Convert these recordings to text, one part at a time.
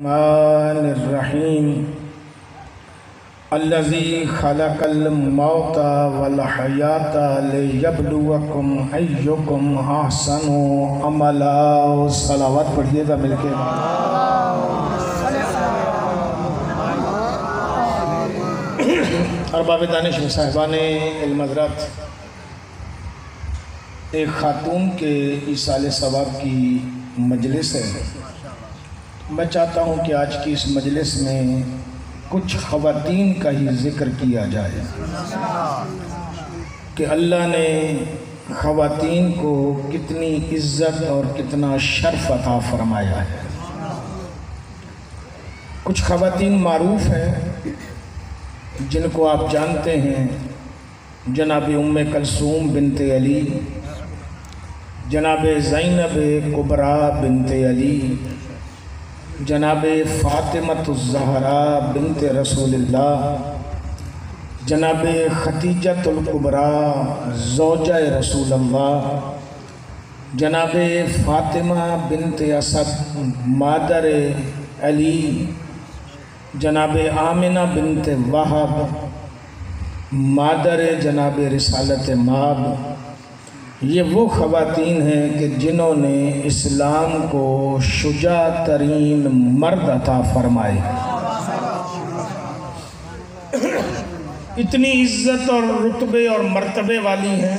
रहीम अल्लज़ी खलक़ल मौता वल हयाता लियब्लुवकुम अय्युकुम अहसनु अमला। सलावत पढ़िएगा मिलके। अरबाब दानिश व साहिबान इल्म हज़रत, एक ख़ातून के इसाले सवाब की मजलिस है। मैं चाहता हूँ कि आज की इस मजलिस में कुछ ख़वातीन का ही ज़िक्र किया जाए कि अल्लाह ने ख़वातीन को कितनी इज़्ज़त और कितना शर्फ़ अता फ़रमाया है। कुछ ख़वातीन मारूफ़ हैं जिनको आप जानते हैं, जनाब उम्मे कलसूम बिनते अली, जनाब ज़ैनब कुबरा बिनते अली, जनाब फ़ातिमतुज़्ज़हरा बिनते रसूलिल्लाह, जनाब खतीजतुल कुबरा ज़ौजा रसूलल्लाह, जनाब फ़ातिमा बिनते असद मादर अली, जनाब आमिना बिनते वहब मादर जनाब रिसालत माब। ये वो ख़वातीन हैं कि जिन्होंने इस्लाम को शुजा तरीन मर्द अता फरमाए। इतनी इज़्ज़त और रुतबे और मर्तबे वाली हैं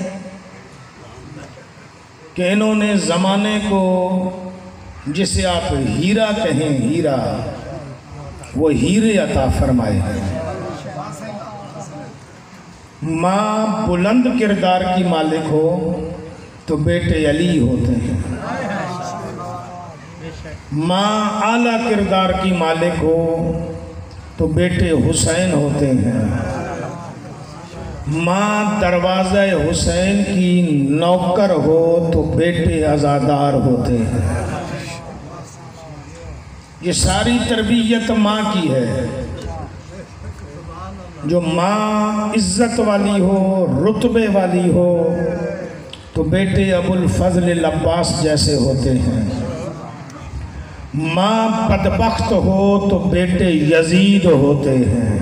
कि इन्होंने ज़माने को, जिसे आप हीरा कहें, हीरा, वो हीरे अता फरमाए हैं। माँ बुलंद किरदार की मालिक हो तो बेटे अली होते हैं, माँ आला किरदार की मालिक हो तो बेटे हुसैन होते हैं, माँ दरवाज़ा हुसैन की नौकर हो तो बेटे आज़ादार होते हैं। ये सारी तरबियत माँ की है। जो माँ इज़्ज़त वाली हो, रुतबे वाली हो तो बेटे अबुल फज़ल अब्बास जैसे होते हैं। माँ बदबख्त हो तो बेटे यजीद होते हैं।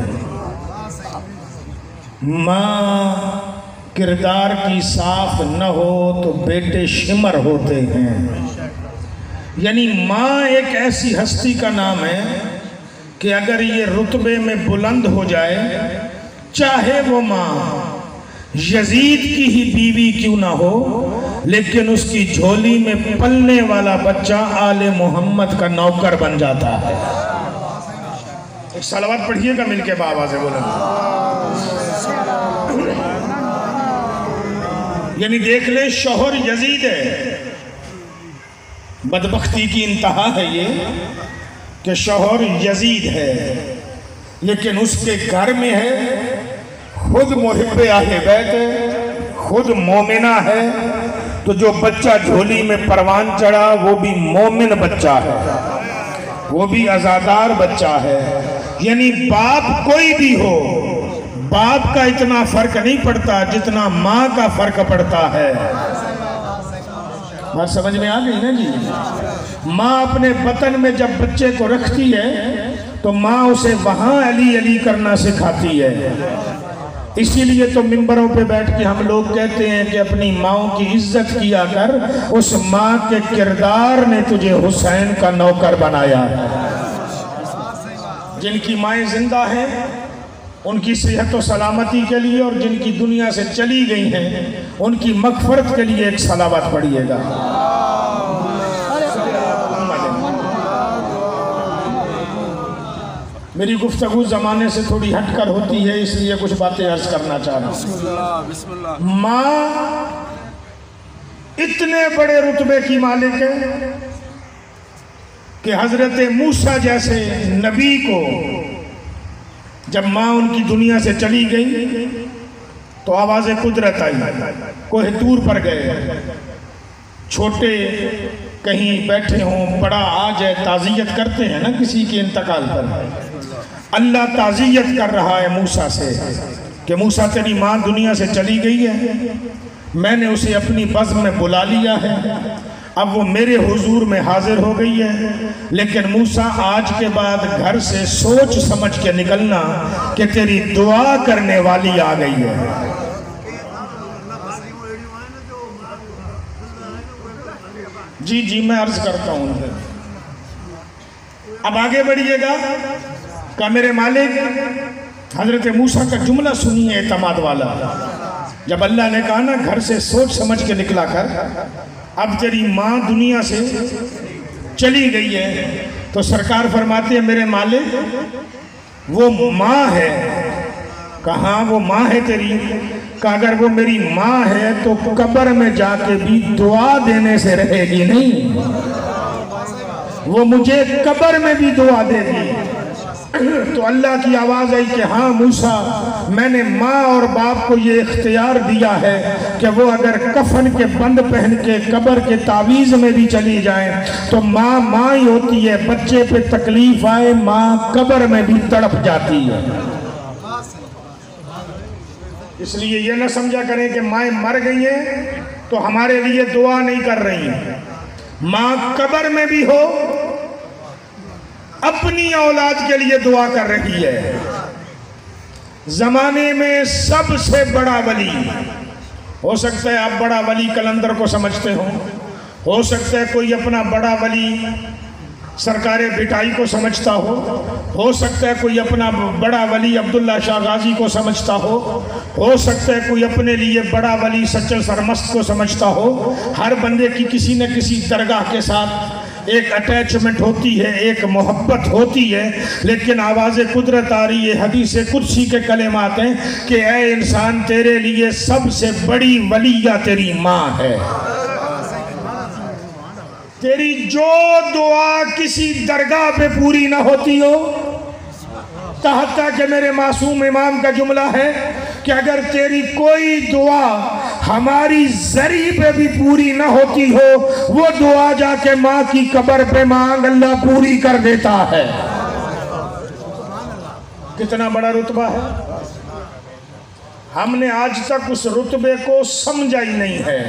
माँ किरदार की साफ न हो तो बेटे शिमर होते हैं। यानी माँ एक ऐसी हस्ती का नाम है कि अगर ये रुतबे में बुलंद हो जाए, चाहे वो माँ यजीद की ही बीवी क्यों ना हो, लेकिन उसकी झोली में पलने वाला बच्चा आले मोहम्मद का नौकर बन जाता है। एक सलावत पढ़िएगा मिलके बाबा से बोलें। यानी देख ले, शोहर यजीद है। बदबख्ती की इंतहा है ये कि शोहर यजीद है, लेकिन उसके घर में है खुद मुहिब्बे अहले बैत है, खुद मोमिना है। तो जो बच्चा झोली में परवान चढ़ा वो भी मोमिन बच्चा है, वो भी आज़ादार बच्चा है। यानी बाप कोई भी हो, बाप का इतना फर्क नहीं पड़ता जितना माँ का फर्क पड़ता है। बात समझ में आ गई ना जी। माँ अपने बतन में जब बच्चे को रखती है तो माँ उसे वहाँ अली अली करना सिखाती है। इसीलिए तो मिंबरों पे बैठ के हम लोग कहते हैं कि अपनी माँओं की इज्जत किया कर, उस माँ के किरदार ने तुझे हुसैन का नौकर बनाया। जिनकी माएँ जिंदा हैं उनकी सेहत और सलामती के लिए, और जिनकी दुनिया से चली गई हैं उनकी मग़फ़रत के लिए एक सलावत पढ़िएगा। मेरी गुफ्तगू ज़माने से थोड़ी हटकर होती है, इसलिए कुछ बातें अर्ज करना चाह रहा हूँ। माँ इतने बड़े रुतबे की मालिक है कि हज़रत मूसा जैसे नबी को जब माँ उनकी दुनिया से चली गई तो आवाज़ कुदरत आई, कोह तूर पर गए। छोटे कहीं बैठे हों, बड़ा आ जाए, ताज़ियत करते हैं ना किसी के इंतकाल पर। अल्लाह ताज़ियत कर रहा है मूसा से कि मूसा तेरी माँ दुनिया से चली गई है, मैंने उसे अपनी बज़्म में बुला लिया है, अब वो मेरे हुजूर में हाजिर हो गई है। लेकिन मूसा आज के बाद घर से सोच समझ के निकलना कि तेरी दुआ करने वाली आ गई है। जी जी मैं अर्ज करता हूँ। अब आगे बढ़िएगा। का मेरे मालिक, हजरत मूसा का जुमला सुनिए एतमाद वाला। जब अल्लाह ने कहा ना घर से सोच समझ के निकला कर, अब तेरी माँ दुनिया से चली गई है, तो सरकार फरमाते हैं मेरे मालिक वो माँ है। कहाँ वो माँ है तेरी? का अगर वो मेरी माँ है तो कब्र में जाके भी दुआ देने से रहेगी नहीं, वो मुझे कब्र में भी दुआ देगी। तो अल्लाह की आवाज़ आई कि हाँ मूसा, मैंने माँ और बाप को ये इख्तियार दिया है कि वो अगर कफन के बंद पहन के कब्र के तावीज़ में भी चली जाए तो माँ माँ ही होती है। बच्चे पे तकलीफ आए माँ कब्र में भी तड़प जाती है। इसलिए ये ना समझा करें कि माँ मर गई हैं तो हमारे लिए दुआ नहीं कर रही हैं। माँ कब्र में भी हो अपनी औलाद के लिए दुआ कर रही है। जमाने में सबसे बड़ा वली, हो सकता है आप बड़ा वली कलंदर को समझते हो सकता है कोई अपना बड़ा वली सरकार बिटाई को समझता हो सकता है कोई अपना बड़ा वली अब्दुल्ला शाह गाजी को समझता हो सकता है कोई अपने लिए बड़ा वली सच्चल सरमस्त को समझता हो। हर बंदे की किसी न किसी दरगाह के साथ एक अटैचमेंट होती है, एक मोहब्बत होती है। लेकिन आवाज़ कुदरत आ रही है, हदीस कुदसी के कलेमात हैं कि ऐ इंसान तेरे लिए सबसे बड़ी वलिया तेरी माँ है। तेरी जो दुआ किसी दरगाह पे पूरी ना होती हो, कहता कि मेरे मासूम इमाम का जुमला है कि अगर तेरी कोई दुआ हमारी जरी पे भी पूरी ना होती हो, वो दुआ जाके माँ की कब्र पे मांग, अल्लाह पूरी कर देता है। कितना बड़ा रुतबा है। हमने आज तक उस रुतबे को समझा ही नहीं है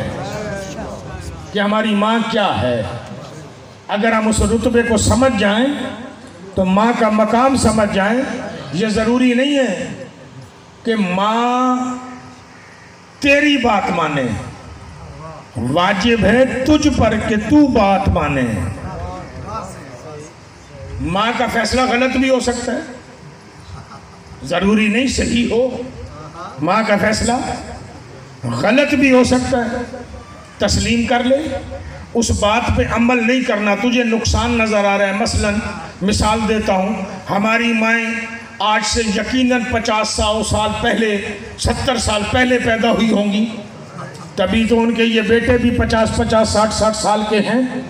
कि हमारी माँ क्या है। अगर हम उस रुतबे को समझ जाएं तो माँ का मकाम समझ जाएं। ये ज़रूरी नहीं है कि माँ तेरी बात माने, वाजिब है तुझ पर कि तू बात माने। माँ का फैसला गलत भी हो सकता है, ज़रूरी नहीं सही हो। माँ का फैसला गलत भी हो सकता है, तस्लीम कर ले, उस बात पे अमल नहीं करना, तुझे नुकसान नज़र आ रहा है। मसलन मिसाल देता हूँ, हमारी माएँ आज से यकीनन 50-100 साल पहले, 70 साल पहले पैदा हुई होंगी, तभी तो उनके ये बेटे भी 50-50, 60-60 साल के हैं।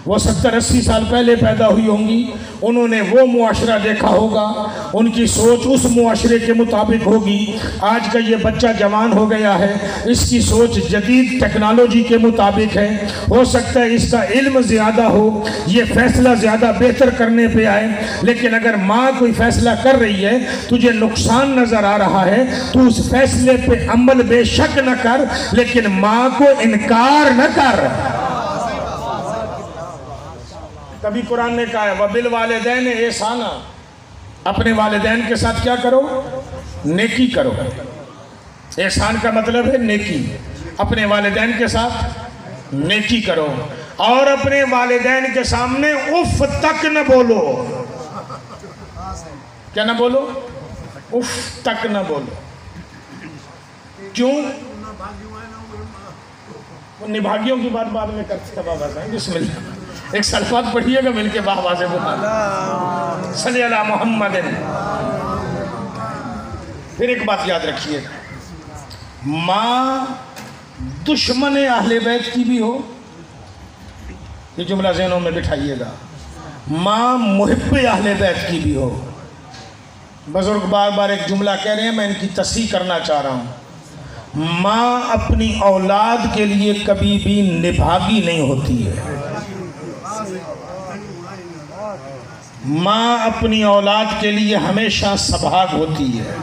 वो 70-80 साल पहले पैदा हुई होंगी। उन्होंने वो मुआशरा देखा होगा, उनकी सोच उस मुआशरे के मुताबिक होगी। आज का ये बच्चा जवान हो गया है, इसकी सोच जदीद टेक्नोलॉजी के मुताबिक है। हो सकता है इसका इल्म ज़्यादा हो, ये फ़ैसला ज़्यादा बेहतर करने पे आए। लेकिन अगर माँ कोई फ़ैसला कर रही है, तुझे नुकसान नज़र आ रहा है, तो उस फैसले पे अमल बेशक न कर, लेकिन माँ को इनकार न कर। तभी कुरान ने कहा है वबिल वालिदैन एहसाना, अपने वालिदैन के साथ क्या करो? नेकी करो। एहसान का मतलब है नेकी। अपने वालिदैन के साथ नेकी करो और अपने वालिदैन के सामने उफ तक न बोलो। क्या ना बोलो? उफ तक न बोलो। क्यों? निभागियों की बात बाद में करते हैं बाबा साहब। बिस्मिल्लाह, एक सलफात पढ़िएगा मिलके बाबा से बोला सल्ली अला मोहम्मद। फिर एक बात याद रखिएगा, माँ दुश्मन अहले बैत की भी हो, ये जुमला ज़हनों में बिठाइएगा। माँ मुहिब्ब अहले बैत की भी हो। बुजुर्ग बार बार एक जुमला कह रहे हैं, मैं इनकी तस्हीह करना चाह रहा हूँ। माँ अपनी औलाद के लिए कभी भी निभागी नहीं होती है। माँ अपनी औलाद के लिए हमेशा सभाग होती है,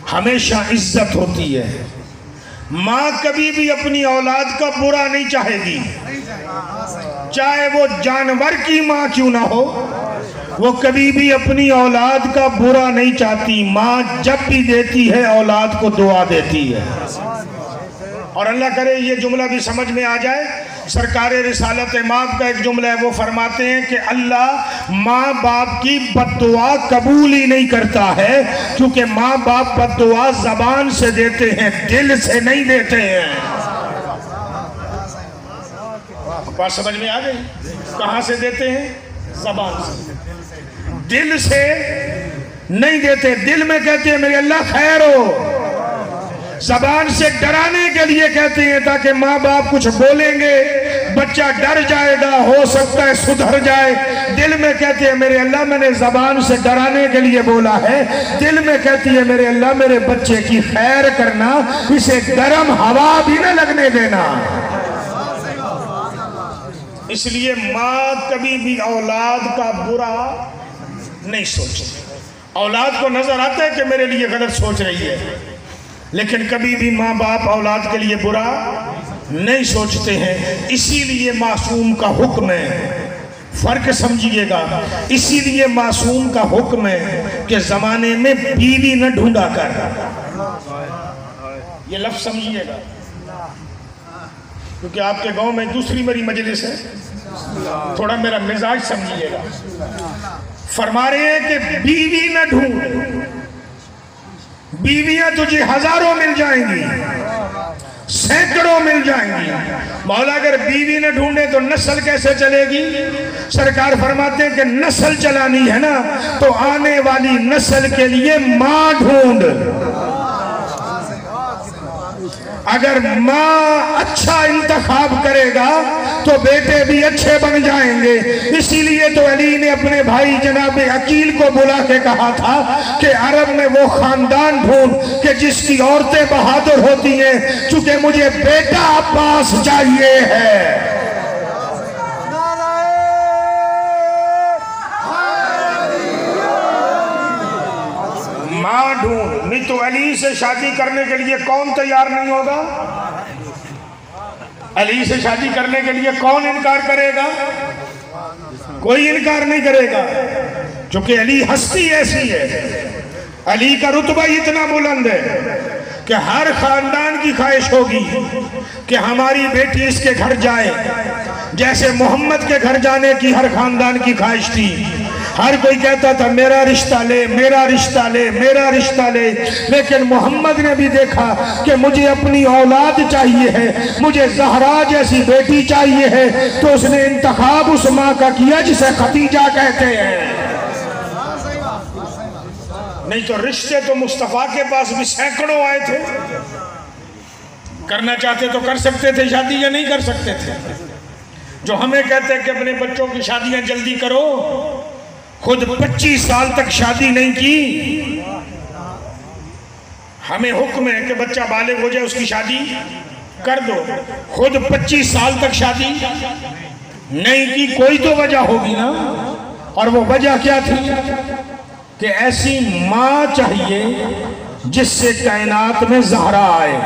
हमेशा इज्जत होती है। माँ कभी भी अपनी औलाद का बुरा नहीं चाहेगी। चाहे वो जानवर की माँ क्यों ना हो, वो कभी भी अपनी औलाद का बुरा नहीं चाहती। माँ जब भी देती है औलाद को दुआ देती है। और अल्लाह करे ये जुमला भी समझ में आ जाए। सरकार रिसालत इमाम का एक जुमला है, वो फरमाते हैं कि अल्लाह माँ बाप की बद्दुआ कबूल ही नहीं करता है, क्योंकि माँ बाप बद्दुआ जबान से देते हैं, दिल से नहीं देते हैं। बात समझ में आ गई? कहाँ से देते हैं? जबान से, दिल से नहीं देते। दिल में कहते हैं मेरे अल्लाह खैर हो, जबान से डराने के लिए कहते हैं ताकि माँ बाप कुछ बोलेंगे बच्चा डर जाएगा, हो सकता है सुधर जाए। दिल में कहते हैं मेरे अल्लाह मैंने जबान से डराने के लिए बोला है, दिल में कहती है मेरे अल्लाह मेरे बच्चे की खैर करना, इसे गर्म हवा भी न लगने देना। इसलिए माँ कभी भी औलाद का बुरा नहीं सोचती। औलाद को नजर आता है कि मेरे लिए गलत सोच रही है, लेकिन कभी भी माँ बाप औलाद के लिए बुरा नहीं सोचते हैं। इसीलिए मासूम का हुक्म है, फर्क समझिएगा, इसीलिए मासूम का हुक्म है कि जमाने में बीवी न ढूंढा कर। ये लफ्ज समझिएगा, क्योंकि आपके गांव में दूसरी मेरी मजलिस है, थोड़ा मेरा मिजाज समझिएगा। फरमा रहे हैं कि बीवी न ढूंढ, बीवियां तुझे हजारों मिल जाएंगी, सैकड़ों मिल जाएंगी, मौला अगर बीवी न ढूंढे तो नस्ल कैसे चलेगी? सरकार फरमाते हैं कि नस्ल चलानी है ना, तो आने वाली नस्ल के लिए मां ढूंढ। अगर माँ अच्छा इंतखाब करेगा तो बेटे भी अच्छे बन जाएंगे। इसीलिए तो अली ने अपने भाई जनाब अकील को बुला के कहा था कि अरब में वो खानदान ढूंढ कि जिसकी औरतें बहादुर होती हैं, चूंकि मुझे बेटा अब्बास चाहिए है। मां ढूंढ, नहीं तो अली से शादी करने के लिए कौन तैयार नहीं होगा? अली से शादी करने के लिए कौन इनकार करेगा? कोई इनकार नहीं करेगा, क्योंकि अली हस्ती ऐसी है, अली का रुतबा इतना बुलंद है कि हर खानदान की ख्वाहिश होगी कि हमारी बेटी इसके घर जाए, जैसे मोहम्मद के घर जाने की हर खानदान की ख्वाहिश थी। हर कोई कहता था मेरा रिश्ता ले, मेरा रिश्ता ले, मेरा रिश्ता ले, लेकिन मोहम्मद ने भी देखा कि मुझे अपनी औलाद चाहिए है, मुझे ज़हरा जैसी बेटी चाहिए है, तो उसने इंतखाब उस माँ का किया जिसे खतीजा कहते हैं। नहीं तो रिश्ते तो मुस्तफा के पास भी सैकड़ों आए थे, करना चाहते तो कर सकते थे शादी या नहीं कर सकते थे। जो हमें कहते हैं कि अपने बच्चों की शादियां जल्दी करो, खुद 25 साल तक शादी नहीं की। हमें हुक्म है कि बच्चा बालिग हो जाए उसकी शादी कर दो, खुद 25 साल तक शादी नहीं की। कोई तो वजह होगी ना, और वो वजह क्या थी कि ऐसी माँ चाहिए जिससे कायनात में ज़हरा आए,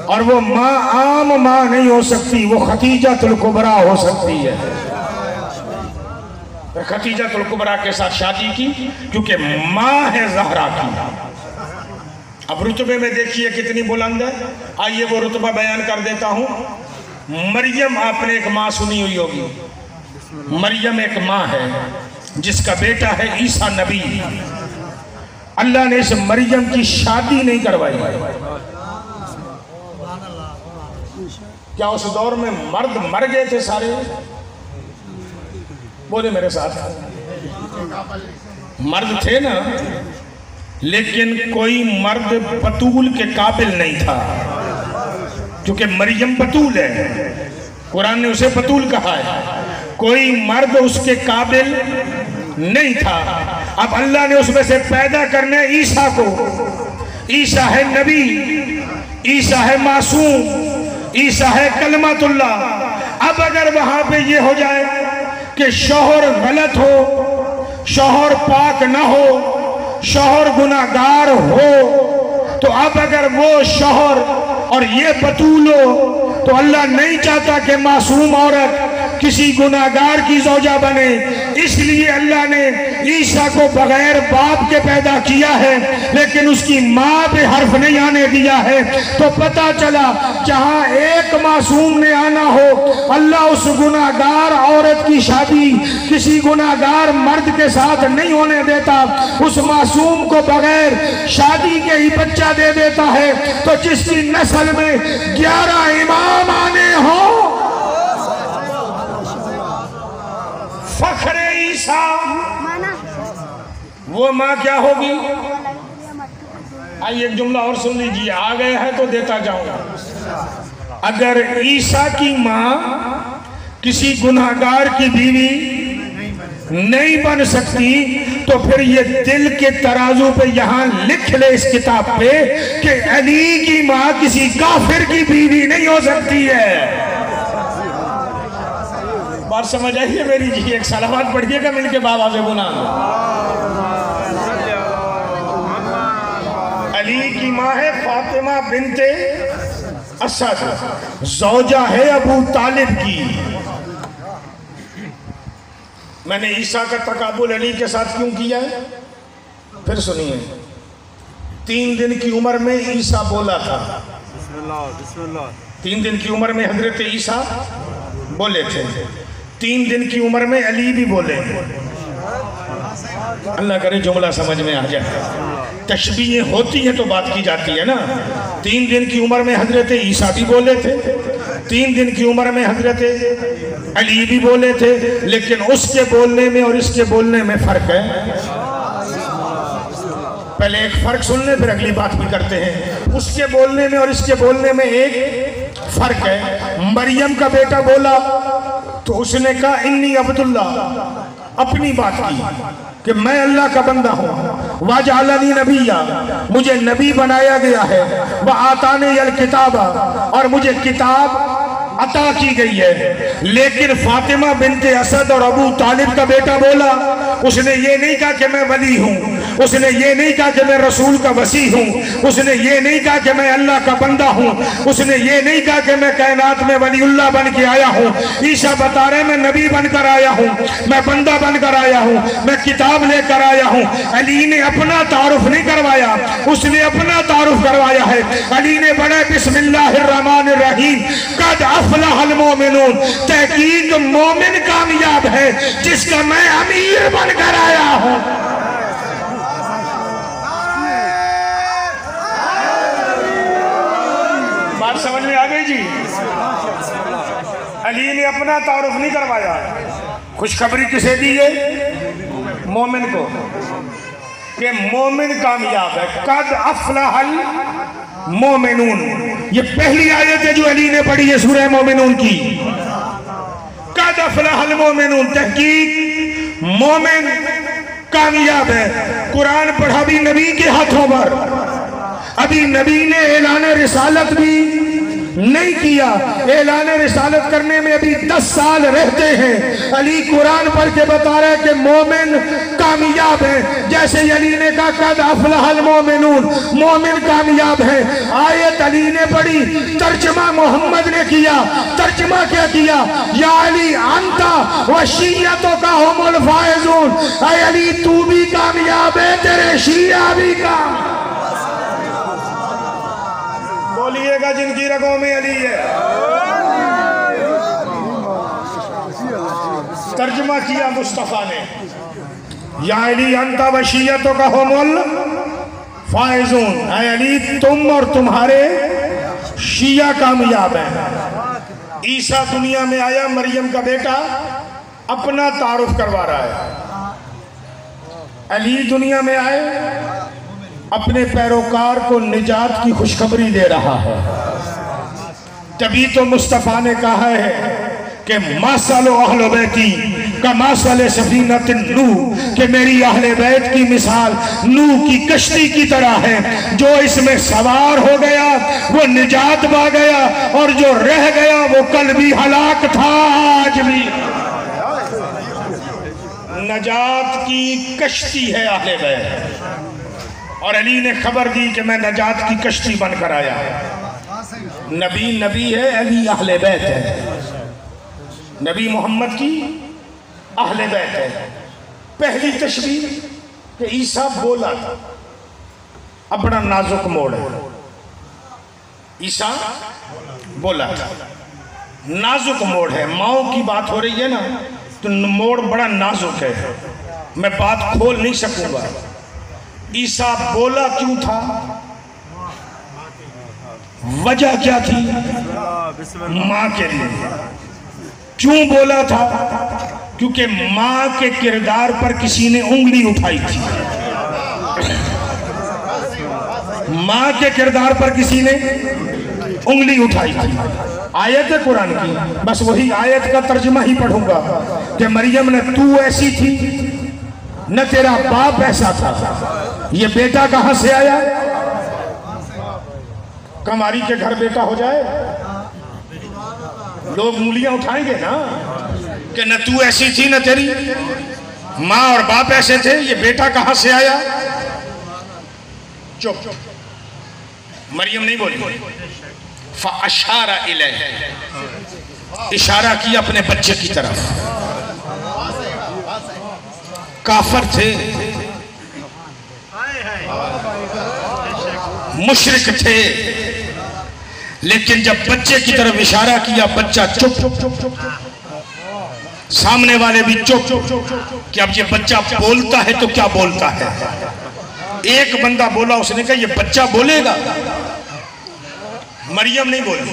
और वो माँ आम माँ नहीं हो सकती, वो खतीजातुल कुबरा हो सकती है। खतीजातुल कुबरा के साथ शादी की क्योंकि माँ है ज़हरा की। अब रुतबे में देखिए कितनी बुलंद है। आइए वो रुतबा बयान कर देता हूँ। मरियम, आपने एक माँ सुनी हुई होगी, मरियम एक माँ है जिसका बेटा है ईसा नबी। अल्लाह ने इस मरियम की शादी नहीं करवाई। क्या उस दौर में मर्द मर गए थे सारे? बोले मेरे साथ, मर्द थे ना, लेकिन कोई मर्द बतूल के काबिल नहीं था, क्योंकि मरियम बतूल है, कुरान ने उसे बतूल कहा है। कोई मर्द उसके काबिल नहीं था। अब अल्लाह ने उसमें से पैदा करने ईसा को। ईसा है नबी, ईसा है मासूम, ईसा है कलमतुल्लाह। अब अगर वहां पे ये हो जाए कि शौहर गलत हो, शौहर पाक ना हो, शौहर गुनाहगार हो, तो अब अगर वो शौहर और ये बतूल हो तो अल्लाह नहीं चाहता कि मासूम औरत किसी गुनाहगार की ज़ौजा बने, इसलिए अल्लाह ने ईसा को बगैर बाप के पैदा किया है, लेकिन उसकी माँ पे हर्फ नहीं आने दिया है। तो पता चला जहाँ एक मासूम ने आना हो, अल्लाह उस गुनाहगार औरत की शादी किसी गुनाहगार मर्द के साथ नहीं होने देता, उस मासूम को बगैर शादी के ही बच्चा दे देता है। तो जिसकी नस्ल में 11 इमाम आने हो, फखरे ईसा, वो माँ क्या होगी? आइए एक जुमला और सुन लीजिए, आ गए हैं तो देता जाऊंगा। अगर ईसा की माँ किसी गुनाहगार की बीवी नहीं बन सकती, तो फिर ये दिल के तराजू पे यहाँ लिख ले इस किताब पे कि अली की माँ किसी काफिर की बीवी नहीं हो सकती है। बात समझ आई है मेरी जी? एक सलावत पढ़िएगा मिलके बाबा से बोला। अली की माँ है फातिमा बिनते असद, ज़ौजा है अबू तालिब की। मैंने ईसा का तकाबुल अली के साथ क्यों किया है, फिर सुनिए। 3 दिन की उम्र में ईसा बोला था, 3 दिन की उम्र में हजरत ईसा बोले थे, 3 दिन की उम्र में अली भी बोले। अल्लाह करे जुमला समझ में आ जाए। तशबीहें होती हैं तो बात की जाती है ना। 3 दिन की उम्र में हजरत ईसा भी बोले थे, 3 दिन की उम्र में हजरत अली भी बोले थे, लेकिन उसके बोलने में और इसके बोलने में फर्क है। पहले एक फर्क सुन ले, फिर अगली बात भी करते हैं। उसके बोलने में और इसके बोलने में एक फर्क है। मरियम का बेटा बोला तो उसने कहा इन्नी अब्दुल्ला, अपनी बात की कि मैं अल्लाह का बंदा हूँ। वाजअलनी नबिय्या, मुझे नबी बनाया गया है। व आतानी अल किताबा, और मुझे किताब अता की गई है। लेकिन फातिमा बिनते असद और अबू तालिब का बेटा बोला, उसने ये नहीं कहा कि मैं वली हूँ, उसने ये नहीं कहा कि मैं रसूल का वसी हूँ, उसने ये नहीं कहा कि मैं अल्लाह का बंदा हूँ, उसने ये नहीं कहा कि मैं कायनात में वलीउल्लाह बन के आया हूँ। ईसा बता रहे मैं नबी बनकर आया हूँ, मैं बंदा बनकर आया हूँ, मैं किताब लेकर आया हूँ। अली ने अपना तारुफ नहीं करवाया, उसने अपना तारुफ करवाया है। अली ने बड़ा बिस्मिल्लाहिर्रहमानिर्रहीम, कद अफ़लहल मोमिनून, तहकीक मोमिन कामयाब है जिसका मैं अमीर बनकर आया हूँ। बात समझ में आ गई जी? अली ने अपना तारुफ नहीं करवाया, खुशखबरी किसे दी है? मोमिन को, कि मोमिन कामयाब है। कद अफ़लहल मोमिनून, ये पहली आयत है जो अली ने पढ़ी है सूरह मोमिनून की। कद अफ़लहल मोमिनून, तहकीक मोमिन कामयाब है। कुरान पढ़ा भी नबी के हाथों पर, अभी नबी ने ऐलान रिसालत भी नहीं किया। ऐलान रिसालत करने में अभी 10 साल रहते हैं। अली कुरान पढ़ के बता रहे हैं कि मोमिन कामयाब है। जैसे अली ने कहा कद अफ़लहल मोमिनून, मोमिन कामयाब है। आयत अली ने पढ़ी, तर्जमा मोहम्मद ने किया। तर्जमा क्या किया? या अली अंता व शिय्यतों का हुमुल फाइजून, ऐ अली तू भी कामयाब है, तेरे शिया भी कामयाब। बोलिएगा जिनकी रगों में अली है। तर्जुमा किया मुस्तफा ने, या अली अंता वशियतों का होमुल फाइजून, ऐ अली तुम और तुम्हारे शिया कामयाब हैं। ईसा दुनिया में आया, मरियम का बेटा, अपना तारुफ करवा रहा है। अली दुनिया में आए, अपने पैरोकार को निजात की खुशखबरी दे रहा है। तभी तो मुस्तफ़ा ने कहा है कि मासलो अहले बैती का मासल सफीनत नूह, कि मेरी अहले बैत की मिसाल नूह की कश्ती की तरह है। जो इसमें सवार हो गया वो निजात पा गया, और जो रह गया वो कल भी हलाक था, आज भी। नजात की कश्ती है अहले बैत। और अली ने खबर दी कि मैं नजात की कश्ती बनकर आया। नबी नबी है, अली अहले बैत है, नबी मोहम्मद की अहले बैत है। पहली तशबीह कि ईसा बोला था, अब बड़ा नाजुक मोड़ है। ईसा बोला था, नाजुक मोड़ है। माओ की बात हो रही है ना, तो मोड़ बड़ा नाजुक है, मैं बात खोल नहीं सकूंगा। ईसा बोला क्यों था, वजह क्या थी? मां के लिए। क्यों बोला था? क्योंकि मां के किरदार पर किसी ने उंगली उठाई थी। मां के किरदार पर किसी ने उंगली उठाई थी। आयत है कुरान की, बस वही आयत का तर्जुमा ही पढ़ूंगा कि मरियम ने तू ऐसी थी न तेरा बाप ऐसा था, ये बेटा कहां से आया? कमारी के घर बेटा हो जाए लोग उंगलियां उठाएंगे ना कि न तू ऐसी थी न तेरी माँ और बाप ऐसे थे, ये बेटा कहां से आया? चुप, मरियम नहीं बोली। फ़अशारा इलैह, इशारा किया अपने बच्चे की तरफ। काफिर थे, मुशरिक थे, लेकिन जब बच्चे की तरफ इशारा किया, बच्चा चुप। सामने वाले भी चुप कि अब ये बच्चा बोलता है तो क्या बोलता है। एक बंदा बोला, उसने कहा ये बच्चा बोलेगा। मरियम नहीं बोली।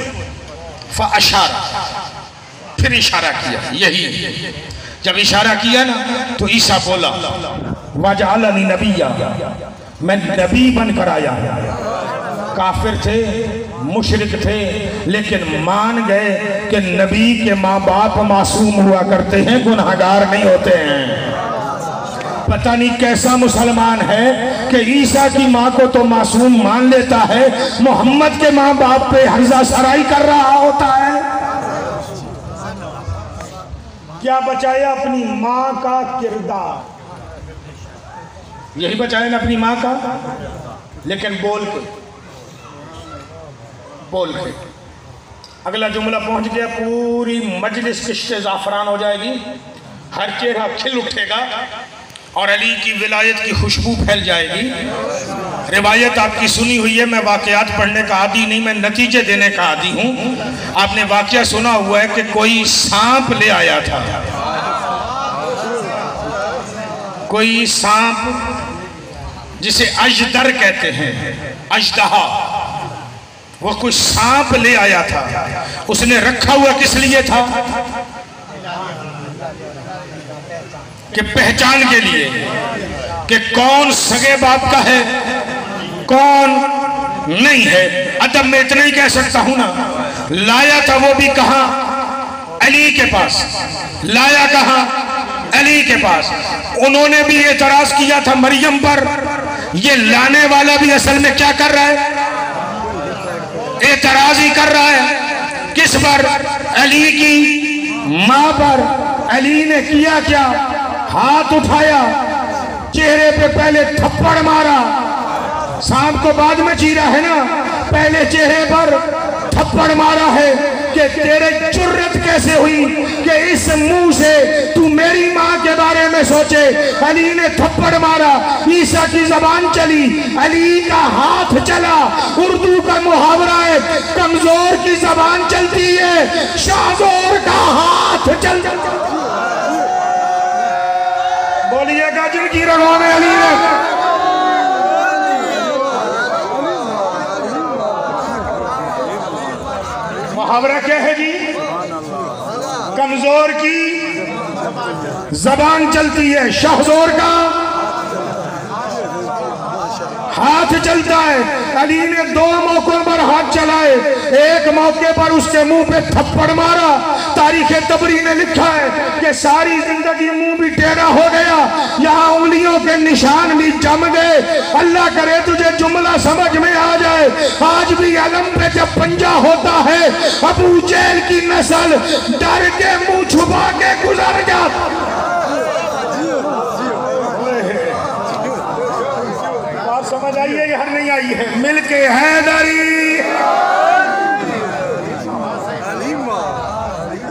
फ़अशारा, फिर इशारा किया। यही जब इशारा किया ना तो ईसा बोला वजअलनी नबिय्या, मैं नबी बनकर आया। काफिर थे, मुशरिक थे, लेकिन मान गए कि नबी के माँ बाप मासूम हुआ करते हैं, गुनहगार नहीं होते हैं। पता नहीं कैसा मुसलमान है कि ईसा की माँ को तो मासूम मान लेता है, मोहम्मद के माँ बाप पे हर्जा सराई कर रहा होता है। क्या बचाया? अपनी माँ का किरदार, यही बचाया ना, अपनी माँ का। लेकिन बोल के अगला जुमला पहुंच गया, पूरी मजलिस किश्ते ज़ाफ़रान हो जाएगी, हर चेहरा खिल उठेगा और अली की विलायत की खुशबू फैल जाएगी। रिवायत आपकी सुनी हुई है, मैं वाक़यात पढ़ने का आदी नहीं, मैं नतीजे देने का आदी हूँ। आपने वाक़या सुना हुआ है कि कोई सांप ले आया था, कोई सांप जिसे अजदर कहते हैं, अजदहा, वो कोई सांप ले आया था। उसने रखा हुआ किस लिए था? कि पहचान के लिए कि कौन सगे बाप का है, कौन नहीं है। अदब में इतना ही कह सकता हूं ना, लाया था वो भी कहां? अली के पास। लाया कहां? अली के पास। उन्होंने भी एतराज किया था मरियम पर, ये लाने वाला भी असल में क्या कर रहा है? एतराज ही कर रहा है। किस पर? अली की मां पर। अली ने किया क्या? हाथ उठाया, चेहरे पे पहले थप्पड़ मारा, सांप को बाद में चीरा है ना, पहले चेहरे पर थप्पड़ मारा है कि तेरे जुर्रत कैसे हुई कि इस मुंह से तू मेरी माँ के बारे में सोचे। अली ने थप्पड़ मारा, ईसा की जबान चली, अली का हाथ चला। उर्दू का मुहावरा है, कमजोर की जबान चलती है, शाहजोर का हाथ चल। बोलिएगा जिनकी रगों में अली ने। मुहावरा क्या है जी? कमजोर की जबान चलती है, शाहजोर का हाथ चलता है। अली ने दो मौकों पर हाथ चलाए, एक मौके पर उसके मुंह पे थप्पड़ मारा। तारीख तबरी ने लिखा है कि सारी जिंदगी मुंह भी टेढ़ा हो गया, यहाँ उंगलियों के निशान भी जम गए। अल्लाह करे तुझे जुमला समझ में आ जाए। आज भी अलम पे जब पंजा होता है, अबू जहल की नस्ल डर के मुंह छुपा के गुजर जाता। समझ के हैदरी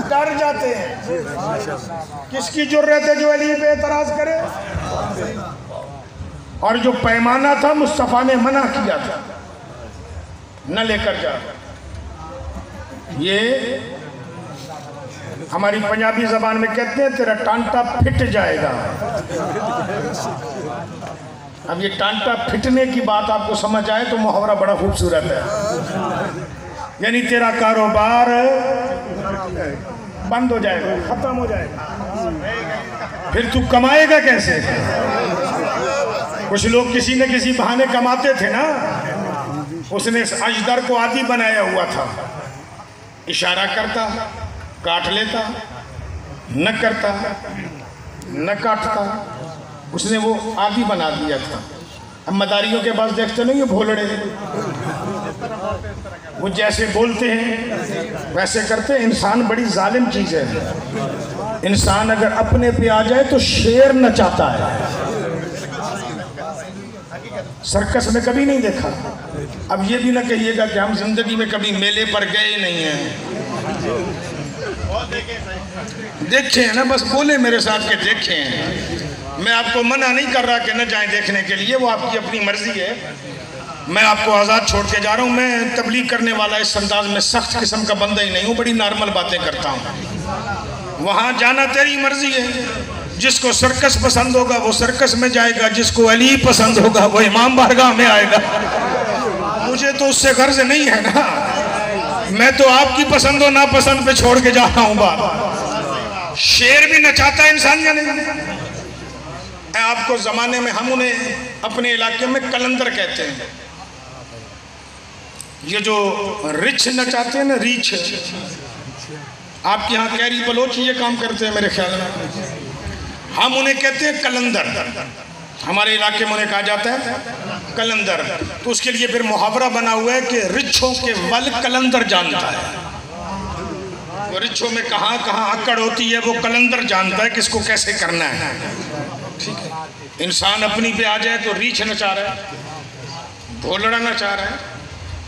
डर जाते हैं। किसकी जुर्रत है जो अली पे एतराज करे? और जो पैमाना था मुस्तफा ने मना किया था, न लेकर जा। ये हमारी पंजाबी जबान में कहते हैं तेरा टांटा फिट जाएगा। अब ये टांटा फिटने की बात आपको समझ आए तो मुहावरा बड़ा खूबसूरत है। यानी तेरा कारोबार बंद हो जाएगा, खत्म हो जाएगा, फिर तू कमाएगा कैसे? कुछ लोग किसी न किसी बहाने कमाते थे ना। उसने अजदर को आदि बनाया हुआ था, इशारा करता काट लेता, न करता न काटता, उसने वो आदि बना दिया था। अब मदारियों के पास देखते नहीं ये भोलड़े, वो जैसे बोलते हैं वैसे करते हैं। इंसान बड़ी जालिम चीज़ है। इंसान अगर अपने पे आ जाए तो शेर नचाता है। सर्कस में कभी नहीं देखा। अब ये भी ना कहिएगा कि हम जिंदगी में कभी मेले पर गए ही नहीं हैं। देखे हैं ना, बस बोले मेरे साथ के देखे हैं। मैं आपको मना नहीं कर रहा कि न जाएं देखने के लिए, वो आपकी अपनी मर्जी है। मैं आपको आज़ाद छोड़ के जा रहा हूँ। मैं तबलीग करने वाला इस अंदाज में सख्त किस्म का बंदा ही नहीं हूँ, बड़ी नॉर्मल बातें करता हूँ। वहाँ जाना तेरी मर्जी है। जिसको सर्कस पसंद होगा वो सर्कस में जाएगा, जिसको अली पसंद होगा वो इमाम बारगाह में आएगा। मुझे तो उससे गर्ज नहीं है ना। मैं तो आपकी पसंद और नापसंद पे छोड़ के जा रहा हूँ बात। शेर भी नचाता है इंसान या नहीं? आपको जमाने में हम उन्हें अपने इलाके में कलंदर कहते हैं। ये जो रिछ नचाते हैं ना, रीछ, आपके यहाँ कैरी बलोच ये काम करते हैं मेरे ख्याल में। हम उन्हें कहते हैं कलंदर, हमारे इलाके में उन्हें कहा जाता है कलंदर। तो उसके लिए फिर मुहावरा बना हुआ है कि रिच्छों के वल कलंदर जानता है। वो रिच्छों में कहाँ कहाँ अकड़ होती है वो कलंदर जानता है किसको कैसे करना है। ठीक है, इंसान अपनी पे आ जाए तो रीछ नचा रहा है, भोलड़ा नचा रहा है,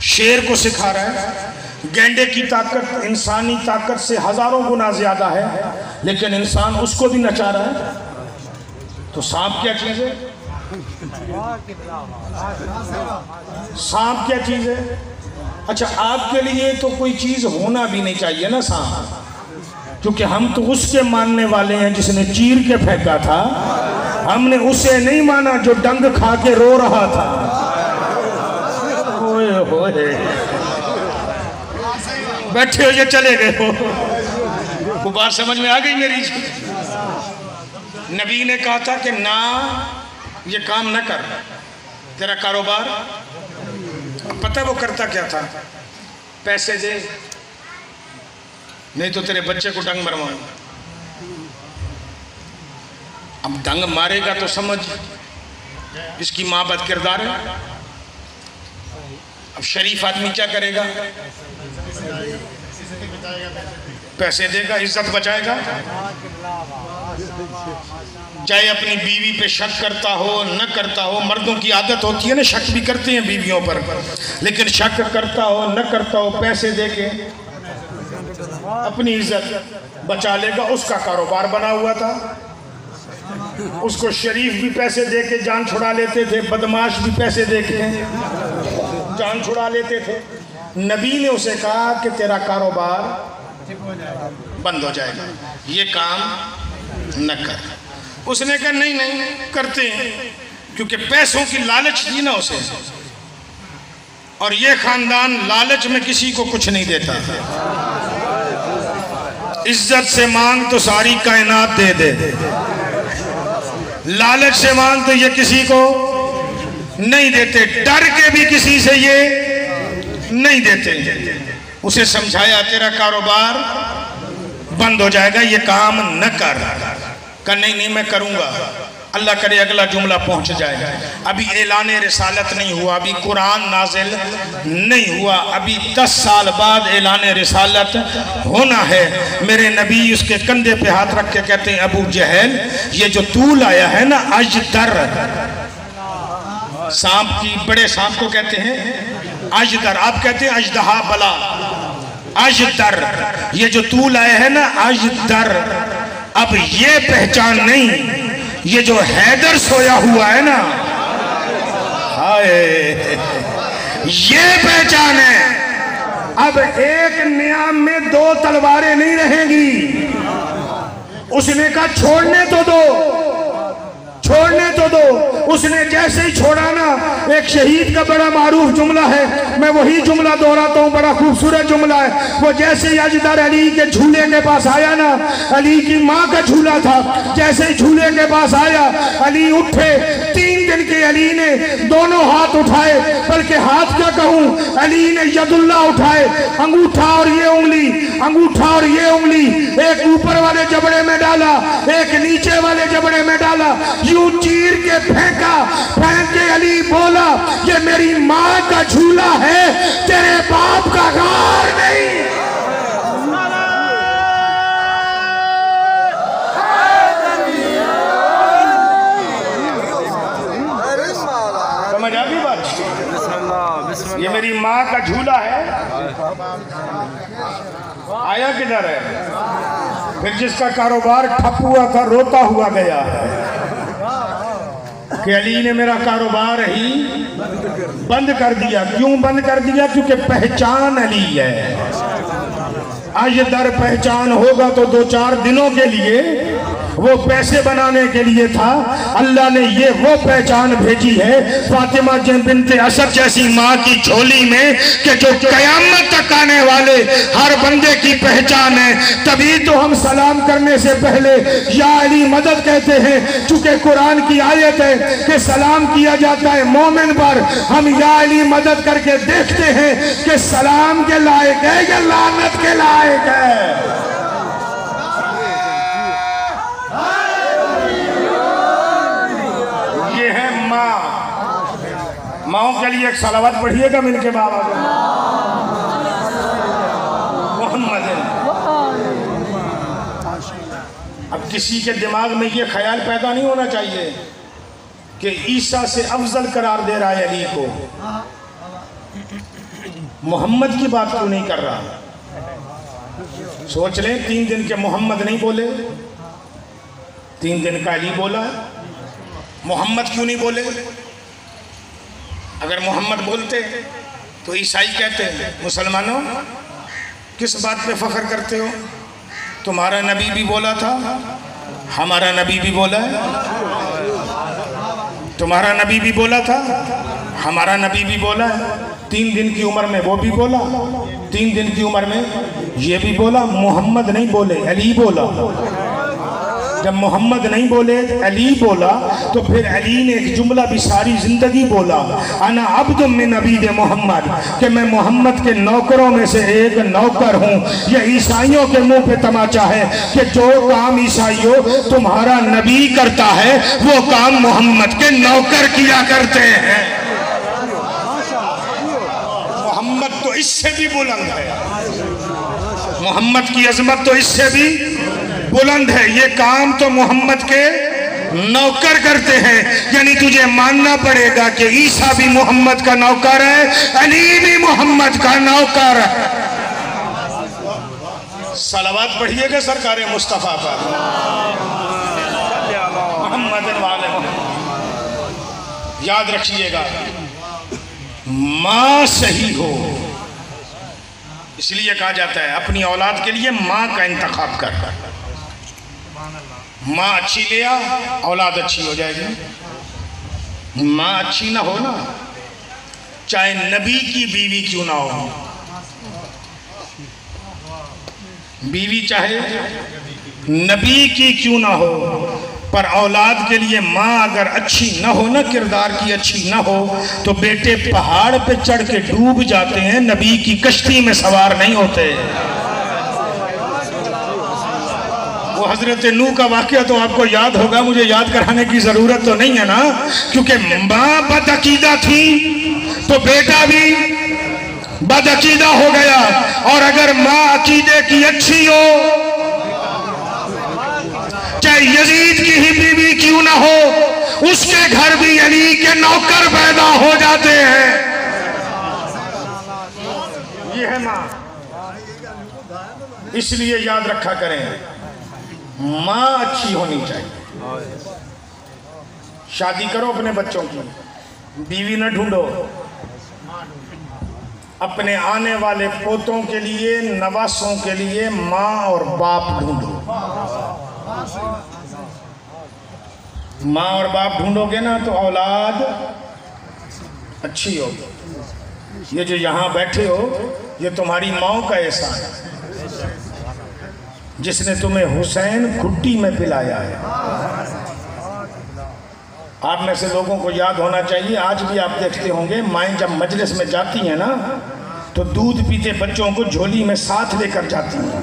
शेर को सिखा रहा है। गेंडे की ताकत इंसानी ताकत से हजारों गुना ज्यादा है, लेकिन इंसान उसको भी नचा रहा है। तो सांप क्या चीज है? सांप क्या चीज है? अच्छा, आपके लिए तो कोई चीज होना भी नहीं चाहिए ना सांप, क्योंकि हम तो उसके मानने वाले हैं जिसने चीर के फेंका था। हमने उसे नहीं माना जो डंग खा के रो रहा था। ओए होए, बैठे हो ये चले गए हो। वो बात समझ में आ गई मेरी। नबी ने कहा था कि ना ये काम न कर, तेरा कारोबार। पता है वो करता क्या था? पैसे दे नहीं तो तेरे बच्चे को डंग मरवाऊंगा। अब डंग मारेगा तो समझ इसकी माँ बद किरदार है। अब शरीफ आदमी क्या करेगा? पैसे देगा, इज्जत बचाएगा। चाहे अपनी बीवी पे शक करता हो न करता हो, मर्दों की आदत होती है ना, शक भी करते हैं बीवियों पर, लेकिन शक करता हो न करता हो, पैसे देके अपनी इज्जत बचा लेगा। उसका कारोबार बना हुआ था। उसको शरीफ भी पैसे देके जान छुड़ा लेते थे, बदमाश भी पैसे देके जान छुड़ा लेते थे। नबी ने उसे कहा कि तेरा कारोबार बंद हो जाएगा, ये काम न कर। उसने कहा नहीं नहीं करते हैं, क्योंकि पैसों की लालच थी ना उसे, और ये खानदान लालच में किसी को कुछ नहीं देता था। इज्जत से मांग तो सारी कायनात दे दे, लालच से मांग तो ये किसी को नहीं देते, डर के भी किसी से ये नहीं देते। उसे समझाया तेरा कारोबार बंद हो जाएगा, ये काम न कर। कहा नहीं मैं करूंगा। अल्लाह करे अगला जुमला पहुंच जाए। अभी ऐलान रिसालत नहीं हुआ, अभी कुरान नाजिल नहीं हुआ, अभी 10 साल बाद ऐलान रिसालत होना है। मेरे नबी उसके कंधे पे हाथ रख के कहते हैं, अबू जहल ये जो तूल आया है ना, अजदर, सांप की, बड़े सांप को कहते हैं अजदर, आप कहते हैं अजदहा बला, अजदर, ये जो तूल आए है ना अजदर, अब ये पहचान नहीं, ये जो हैदर सोया हुआ है ना, हाय, ये पहचान है। अब एक नियाम में दो तलवारें नहीं रहेंगी। उसने कहा छोड़ने तो दो, छोड़ने तो दो। उसने जैसे ही छोड़ा ना, एक शहीद का बड़ा मारूफ जुमला है, मैं वही जुमला दोहराता हूँ, बड़ा खूबसूरत जुमला है। वो जैसे ही अजदर अली के झूले के पास आया ना, अली की माँ का झूला था, जैसे ही झूले के पास आया अली उठे। 3 दिन के अली ने दोनों हाथ उठाए, बल्कि हाथ क्या कहूँ, अली ने यदुल्ला उठाए, अंगूठा और ये उंगली, अंगूठा और ये उंगली, एक ऊपर वाले जबड़े में डाला, एक नीचे वाले जबड़े में डाला, यूं चीर के फेंका। फेंक के अली बोला, ये मेरी माँ का झूला है, तेरे बाप का गार नहीं। समझ आ गई बात? ये मेरी माँ का झूला है। आया किधर है? फिर जिसका कारोबार ठप हुआ था रोता हुआ गया कि अली ने मेरा कारोबार ही बंद कर दिया। क्यों बंद कर दिया? क्योंकि पहचान अली है। आज दर पहचान होगा तो 2-4 दिनों के लिए, वो पैसे बनाने के लिए था। अल्लाह ने ये वो पहचान भेजी है फातिमा बिन्ते असद जैसी माँ की झोली में कि जो कयामत तक आने वाले हर बंदे की पहचान है। तभी तो हम सलाम करने से पहले या अली मदद कहते हैं, चूंकि कुरान की आयत है कि सलाम किया जाता है मोमिन पर। हम या अली मदद करके देखते हैं कि सलाम के लायक है या लानत के लायक है। माओ के लिए एक सलावत पढ़िएगा मिलके बाबा को। मोहम्मद। अब किसी के दिमाग में ये ख्याल पैदा नहीं होना चाहिए कि ईसा से अफजल करार दे रहा है अली को। मोहम्मद की बात क्यों नहीं कर रहा? सोच लें, 3 दिन के मोहम्मद नहीं बोले, 3 दिन का अली बोला, मोहम्मद क्यों नहीं बोले? अगर मोहम्मद बोलते तो ईसाई कहते, मुसलमानों किस बात पे फख्र करते हो? तुम्हारा नबी भी बोला था, हमारा नबी भी बोला है। तुम्हारा नबी भी बोला था, हमारा नबी भी बोला है। 3 दिन की उम्र में वो भी बोला, 3 दिन की उम्र में ये भी बोला। मोहम्मद नहीं बोले, अली बोला। जब मोहम्मद नहीं बोले अली बोला, तो फिर अली ने एक जुमला भी सारी जिंदगी बोला, अना अब्द मिन अबीद मोहम्मद, कि मैं मोहम्मद के नौकरों में से एक नौकर हूँ। यह ईसाइयों के मुंह पे तमाचा है कि जो काम ईसाइयों तुम्हारा नबी करता है वो काम मोहम्मद के नौकर किया करते हैं। मोहम्मद तो इससे भी बुलंद है, मोहम्मद की अजमत तो इससे भी बुलंद है। ये काम तो मोहम्मद के नौकर करते हैं। यानी तुझे मानना पड़ेगा कि ईसा भी मोहम्मद का नौकर है, अली भी मोहम्मद का नौकर है। सलावत पढ़िएगा सरकार मुस्तफा पर, मोहम्मद वाले। याद रखिएगा, माँ सही हो, इसलिए कहा जाता है अपनी औलाद के लिए माँ का इंतखाब कर। माँ अच्छी ले आ, औलाद अच्छी हो जाएगी। माँ अच्छी ना हो ना, चाहे नबी की बीवी क्यों ना हो, बीवी चाहे नबी की क्यों ना हो, पर औलाद के लिए माँ अगर अच्छी ना हो ना, किरदार की अच्छी ना हो, तो बेटे पहाड़ पे चढ़ के डूब जाते हैं, नबी की कश्ती में सवार नहीं होते। वो हजरत नूह का वाक़या तो आपको याद होगा, मुझे याद कराने की जरूरत तो नहीं है ना, क्योंकि माँ बदअकीदा थी तो बेटा भी बदअकीदा हो गया। और अगर माँ अकीदे की अच्छी हो, चाहे यजीद की ही बीवी क्यों ना हो, उसके घर भी अली के नौकर पैदा हो जाते हैं। माँ, इसलिए याद रखा करें माँ अच्छी होनी चाहिए। शादी करो अपने बच्चों की, बीवी न ढूंढो, अपने आने वाले पोतों के लिए, नवासों के लिए माँ और बाप ढूंढो। माँ और बाप ढूंढोगे ना तो औलाद अच्छी होगी। ये जो यहाँ बैठे हो ये तुम्हारी माँ का एहसान है, जिसने तुम्हें हुसैन खुट्टी में पिलाया है। आप में से लोगों को याद होना चाहिए, आज भी आप देखते होंगे माएँ जब मजलिस में जाती हैं ना तो दूध पीते बच्चों को झोली में साथ लेकर जाती हैं।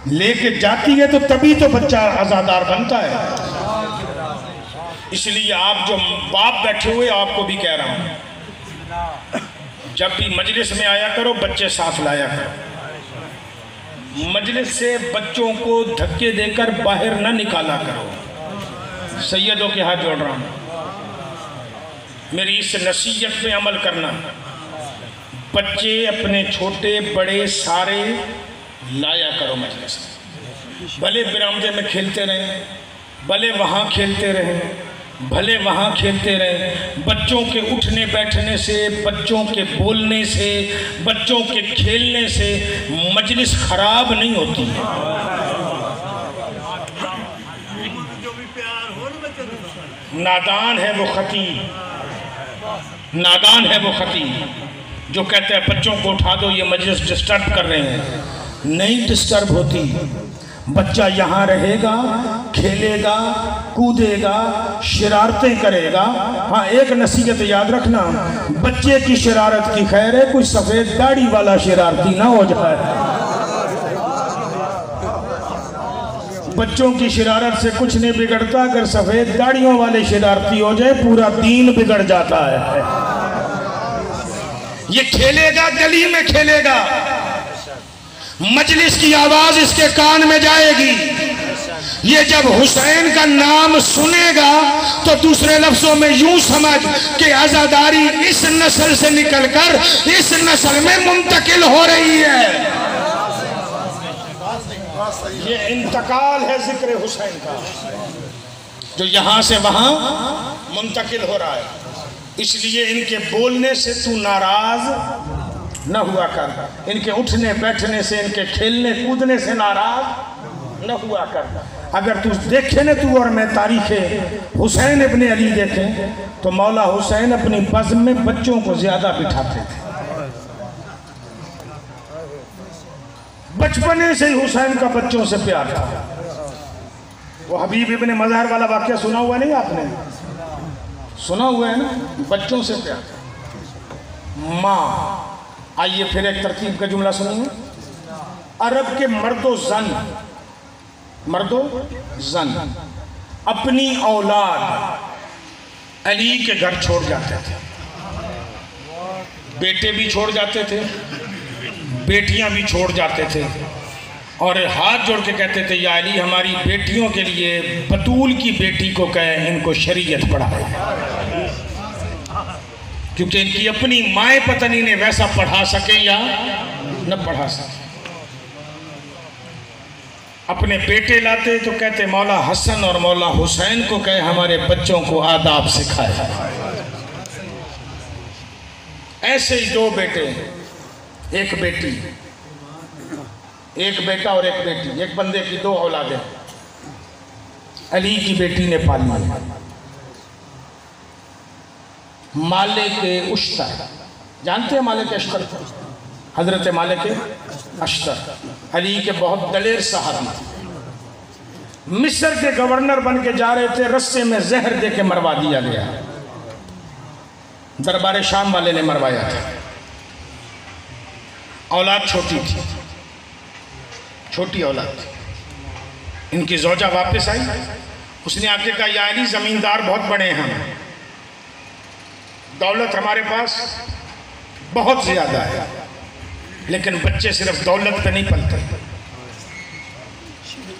लेके जाती है तो तभी तो बच्चा आज़ादार बनता है। इसलिए आप जो बाप बैठे हुए आपको भी कह रहा हूं, जब भी मजलिस में आया करो बच्चे साथ लाया करो। मजलिस से बच्चों को धक्के देकर बाहर न निकाला करो। सैयदों के हाथ जोड़ रहा हूं, मेरी इस नसीहत पे अमल करना। बच्चे अपने छोटे बड़े सारे लाया करो मजलिस में। भले बरामदे में खेलते रहें, भले वहाँ खेलते रहें, भले वहाँ खेलते रहें। बच्चों के उठने बैठने से, बच्चों के बोलने से, बच्चों के खेलने से मजलिस खराब नहीं होती है। नादान है वो खतीब, नादान है वो खतीब जो कहते हैं बच्चों को उठा दो, ये मजलिस डिस्टर्ब कर रहे हैं। नहीं डिस्टर्ब होती। बच्चा यहाँ रहेगा, खेलेगा, कूदेगा, शरारतें करेगा। हाँ, एक नसीहत याद रखना, बच्चे की शरारत की खैर है, कोई सफ़ेद दाढ़ी वाला शरारती ना हो जाए। बच्चों की शरारत से कुछ नहीं बिगड़ता, अगर सफ़ेद दाढ़ियों वाले शरारती हो जाए पूरा दीन बिगड़ जाता है। ये खेलेगा, गली में खेलेगा, मजलिस की आवाज इसके कान में जाएगी। ये जब हुसैन का नाम सुनेगा तो दूसरे लफ्जों में यूं समझ कि आजादारी इस नस्ल से निकलकर इस नस्ल में मुंतकिल हो रही है। ये इंतकाल है जिक्र हुसैन का, जो यहां से वहां मुंतकिल हो रहा है। इसलिए इनके बोलने से तू नाराज न हुआ कर, इनके उठने बैठने से, इनके खेलने कूदने से नाराज न हुआ कर। अगर तू देखे न, तू और मैं तारीख़ हुसैन इब्ने अली देखें तो मौला हुसैन अपनी बज़्म में बच्चों को ज़्यादा बिठाते थे। बचपने से ही हुसैन का बच्चों से प्यार था। वो हबीब इब्ने मज़हर वाला वाक़या सुना हुआ नहीं आपने? सुना हुआ है ना, बच्चों से प्यार। माँ, आइए फिर एक तरतीब का जुमला सुनिए। अरब के मर्दो जन अपनी औलाद अली के घर छोड़ जाते थे। बेटे भी छोड़ जाते थे, बेटियां भी छोड़ जाते थे, और हाथ जोड़ के कहते थे या अली हमारी बेटियों के लिए बतूल की बेटी को कहे इनको शरीयत पढ़ाए, क्योंकि इनकी अपनी माए पत्नी ने वैसा पढ़ा सके या न पढ़ा सके। अपने बेटे लाते तो कहते मौला हसन और मौला हुसैन को कहे हमारे बच्चों को आदाब सिखाए। ऐसे ही दो बेटे, एक बेटी, एक बेटा और एक बेटी, एक बंदे की दो औलादें अली की बेटी ने पाली। मालिक उश्तर, जानते हैं मालिक अश्तर? हजरत मालिक अश्तर अली के बहुत दलेर साहबी थे। मिस्र के गवर्नर बन के जा रहे थे, रस्से में जहर दे के मरवा दिया गया। दरबार शाम वाले ने मरवाया था। औलाद छोटी थी, छोटी औलाद थी। इनकी ज़ौजा वापस आई, उसने आके कहा या अली ज़मींदार बहुत बड़े हैं हम, दौलत हमारे पास बहुत ज़्यादा है, लेकिन बच्चे सिर्फ दौलत पे नहीं पलते।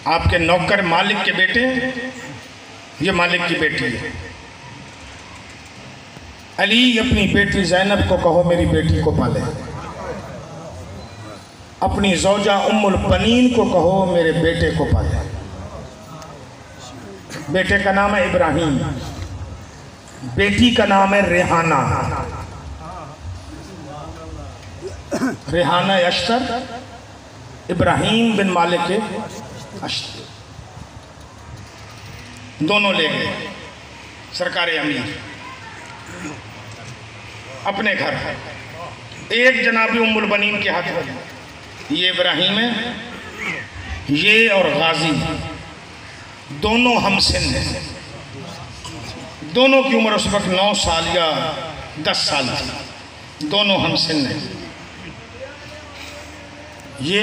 आपके नौकर मालिक के बेटे, ये मालिक की बेटी है, अली अपनी बेटी ज़ैनब को कहो मेरी बेटी को पाले। अपनी ज़ौजा उम्मुल बनीन को कहो मेरे बेटे को पाले। बेटे का नाम है इब्राहिम, बेटी का नाम है रेहाना। रेहाना अश्तर, इब्राहिम बिन मालिक अश्तर, दोनों ले गए सरकार अमीर अपने घर। एक जनाबी उम्मुल बनीन के हाथ में, ये इब्राहिम है, ये और गाजी दोनों हमसिन हैं। दोनों की उम्र उस वक्त 9 साल या 10 साल थी, दोनों हमसिन हैं। ये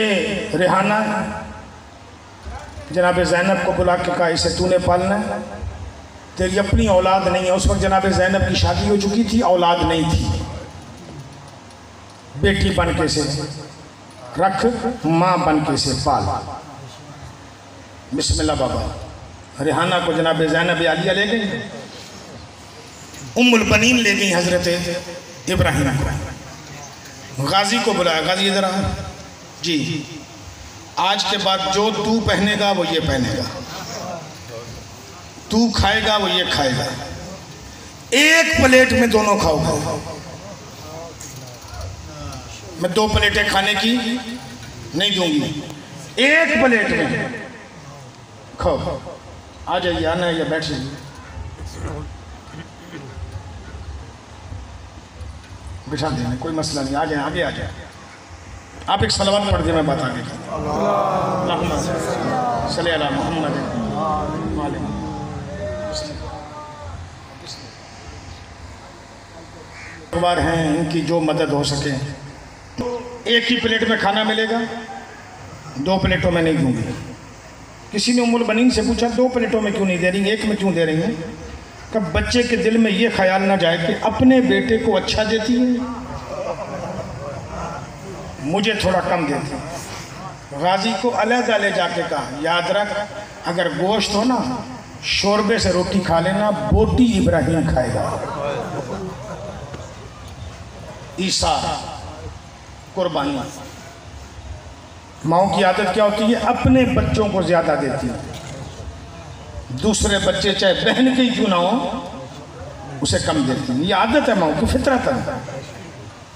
रेहाना जनाब ज़ैनब को बुला के कहा इसे तूने पालना है, तेरी अपनी औलाद नहीं है। उस वक्त जनाब ज़ैनब की शादी हो चुकी थी, औलाद नहीं थी। बेटी बन के से रख, माँ बन के से पाल। बिस्मिल्लाह बाबा। रेहाना को जनाब ज़ैनब आलिया ले गई, उम्मुल बनीन ले गई हज़रत इब्राहिम को। गाजी को बुलाया, गाजी इधर आ जी, आज के बाद जो तू पहनेगा वो ये पहनेगा, तू खाएगा वो ये खाएगा, एक प्लेट में दोनों खाओगे। मैं 2 प्लेटें खाने की नहीं दूंगी, एक प्लेट में खाओ। आ जाइए, आना है या बैठ जाइए, बिठा देना, कोई मसला नहीं। आ जाए, आगे आ जाए। आप एक सलवात पढ़ दे, मैं बात आगे सल्ले अला मोहम्मद। बार हैं इनकी जो मदद हो सके। एक ही प्लेट में खाना मिलेगा, 2 प्लेटों में नहीं दूंगी। किसी ने उम्मुल बनीन से पूछा 2 प्लेटों में क्यों नहीं दे रही, एक में क्यों दे रही हैं? कब बच्चे के दिल में ये ख्याल ना जाए कि अपने बेटे को अच्छा देती है, मुझे थोड़ा कम देती है। गाजी को अलग ले जाके कहा, याद रख अगर गोश्त हो ना, शोरबे से रोटी खा लेना, बोटी इब्राहिम खाएगा। ईसा कुर्बानी। माओ की आदत क्या होती है? अपने बच्चों को ज्यादा देती है, दूसरे बच्चे चाहे बहन के ही क्यों ना हो उसे कम देती है। ये आदत है माओ की, फितरत है।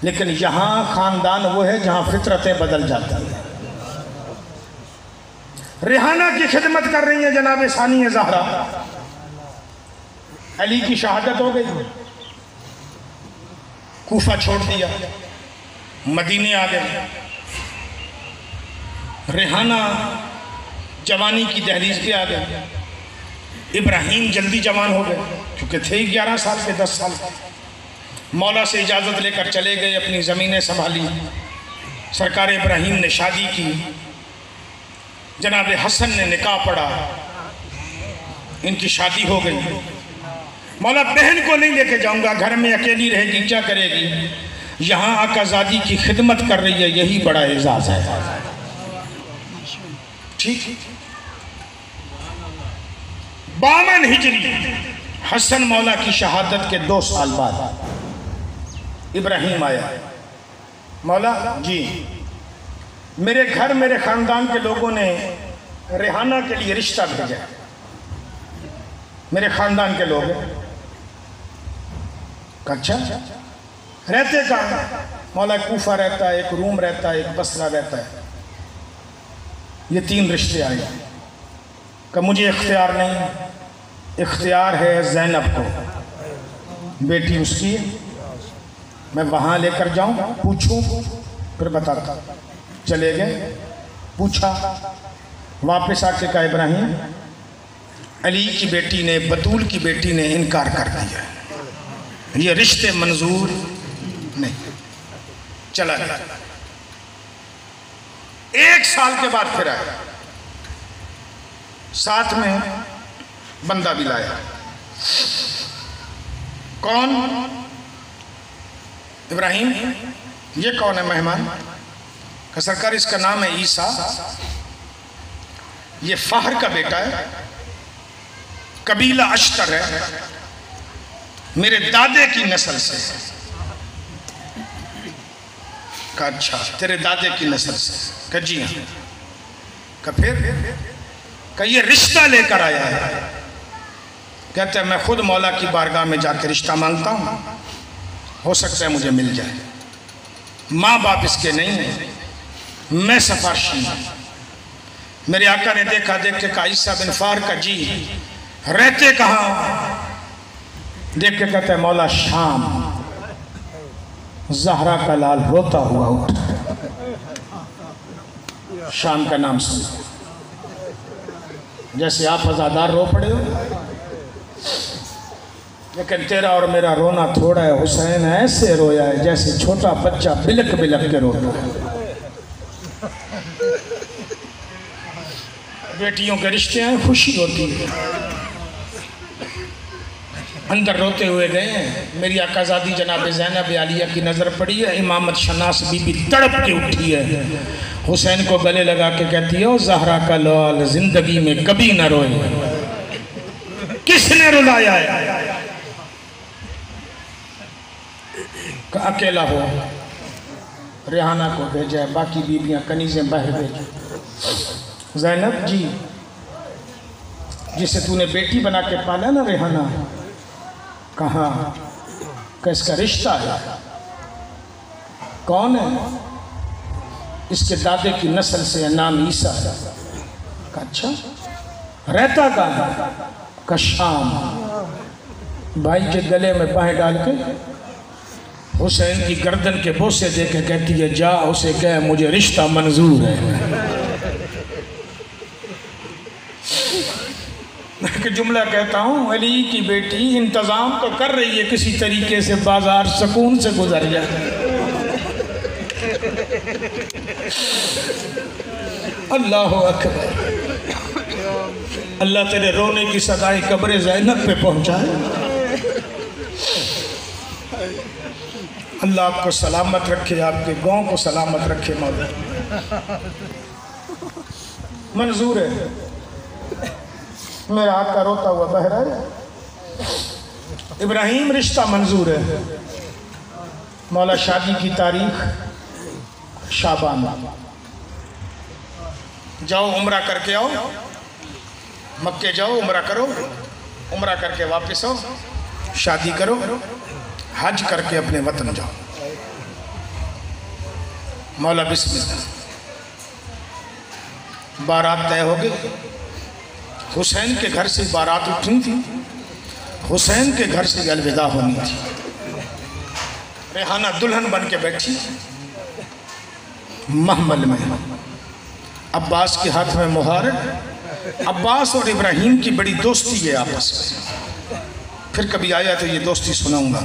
लेकिन यहाँ खानदान वो है जहाँ फितरतें बदल जाती हैं। रेहाना की खिदमत कर रही है जनाब सानिया ज़हरा। अली की शहादत हो गई, कूफा छोड़ दिया, मदीने आ गए। रेहाना जवानी की दहलीज पे आ गए। इब्राहिम जल्दी जवान हो गए, क्योंकि थे 11 साल के, 10 साल के। मौला से इजाज़त लेकर चले गए, अपनी ज़मीनें संभाली। सरकार इब्राहिम ने शादी की, जनाब हसन ने निकाह पढ़ा, इनकी शादी हो गई। मौला बहन को नहीं लेके जाऊंगा, घर में अकेली रहेगी, क्या करेगी? यहाँ आकाज़ादी की खिदमत कर रही है, यही बड़ा एजाज़ है। ठीक 52 हिजरी हसन मौला की शहादत के 2 साल बाद इब्राहिम आया। मौला जी, मेरे घर मेरे ख़ानदान के लोगों ने रेहाना के लिए रिश्ता भेजा। मेरे ख़ानदान के लोग अच्छा रहते कहाँ? मौला कूफा रहता है, एक रूम रहता है, एक बसरा रहता है। ये 3 रिश्ते आए कि मुझे इख्तियार नहीं, इख्तियार है ज़ैनब को, बेटी उसकी है। मैं वहाँ लेकर जाऊँ, पूछूँ, फिर बताता। चले गए, पूछा, वापस आके कहा इब्राहिम, अली की बेटी ने, बतूल की बेटी ने इनकार कर दिया, ये रिश्ते मंजूर नहीं। चला गया। 1 साल के बाद फिर आया, साथ में बंदा भी लाया। कौन? इब्राहिम, ये कौन है मेहमान? का सरकार इसका नाम है ईसा, ये फहर का बेटा है, कबीला अश्तर है, मेरे दादे की नस्ल से। कहा अच्छा, तेरे दादे की नस्ल से? कहा जी हाँ। कहा फिर? कहा ये रिश्ता लेकर आया है। कहते हैं मैं खुद मौला की बारगाह में जाकर रिश्ता मांगता हूँ, हो सकता है मुझे मिल जाए। माँ बाप इसके नहीं है, मैं सिफारिशी हूँ। मेरे आका ने देखा, देख के कहा ईसा बिन फार का जी रहते कहाँ? देख के कहते हैं मौला शाम। ज़हरा का लाल रोता हुआ उठा, शाम का नाम सुन, जैसे आप अज़ादार रो पड़े हो, लेकिन तेरा और मेरा रोना थोड़ा है। हुसैन ऐसे रोया है जैसे छोटा बच्चा बिलक बिलक के रोता है। बेटियों के रिश्ते हैं, खुशी होती है। अंदर रोते हुए गए हैं। मेरी आकाज़ादी जनाब ज़ैनब आलिया की नज़र पड़ी है। इमामत शनास बीबी तड़प के उठी है, हुसैन को गले लगा के कहती है, ओ ज़हरा का लाल जिंदगी में कभी न रोए। किसने रुलाया है? अकेला हो, रेहाना को भेजा है, बाकी बीबियां कनीज़ें बाहर भेजो। ज़ैनब जी, जिसे तूने बेटी बना के पाला ना रेहाना, कहाँ किसका रिश्ता है? कौन है? इसके दादे की नस्ल से नाम ईसा है। अच्छा, रहता कहाँ है? का शाम। भाई के गले में बाहें डाल के हुसैन की गर्दन के बोसे दे के कहती है, जा उसे कह मुझे रिश्ता मंजूर है। कि जुमला कहता हूँ, अली की बेटी इंतज़ाम तो कर रही है किसी तरीके से, बाजार सुकून से गुजर जाए। अल्लाह अकबर। अल्लाह तेरे रोने की सदाई कब्र ज़ैनब पे पहुँचाए। अल्लाह आपको सलामत रखे, आपके गांव को सलामत रखे मौला। मंजूर है। मेरा आका रोता हुआ बह रहा है। इब्राहिम रिश्ता मंजूर है। मौला शादी की तारीख शाबान। जाओ उम्रा करके आओ, मक्के जाओ उम्रा करो, उम्रा करके वापस आओ, शादी करो, हज करके अपने वतन जाओ। मौला बिस्मिल्लाह। बारात तय हो गई। हुसैन के घर से बारात उठनी थी, हुसैन के घर से अलविदा होनी थी। रेहाना दुल्हन बन के बैठी महमल में, अब्बास के हाथ में मुहार। अब्बास और इब्राहिम की बड़ी दोस्ती है आपस में, फिर कभी आया तो ये दोस्ती सुनाऊंगा।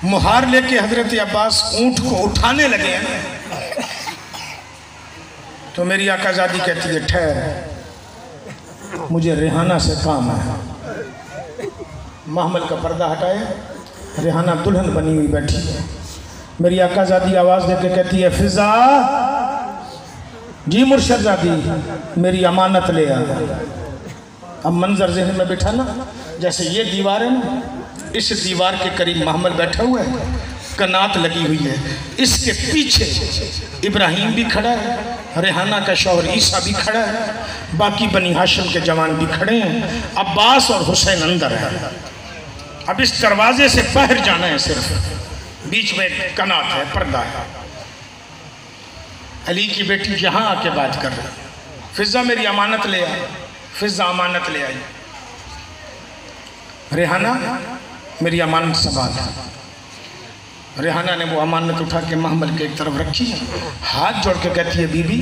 मुहार लेके हजरत अब्बास ऊंट को उठाने लगे हैं, तो मेरी आकाज़ादी कहती है, ठहर, मुझे रेहाना से काम है। महमल का पर्दा हटाए, रेहाना दुल्हन बनी हुई बैठी है। मेरी आकाज़ादी आवाज़ देके कहती है, फिजा जी मुर्शदादी, मेरी अमानत ले आ। अब मंजर जहन में बिठा ना, जैसे ये दीवार है ना, इस दीवार के करीब महमल बैठा हुआ है, कनात लगी हुई है, इसके पीछे इब्राहिम भी खड़ा है, रेहाना का शौहर ईसा भी खड़ा है, बाकी बनी हाशिम के जवान भी खड़े हैं, अब्बास और हुसैन अंदर है। अब इस दरवाजे से बाहर जाना है, सिर्फ बीच में कनात है, पर्दा है। अली की बेटी यहाँ आके बात कर रही, फिजा मेरी अमानत ले आई। फिजा अमानत ले आई। रेहाना मेरी अमानत संभाल। रेहाना ने वो अमानत उठा के महमल के एक तरफ रखी, हाथ जोड़ के कहती है, बीबी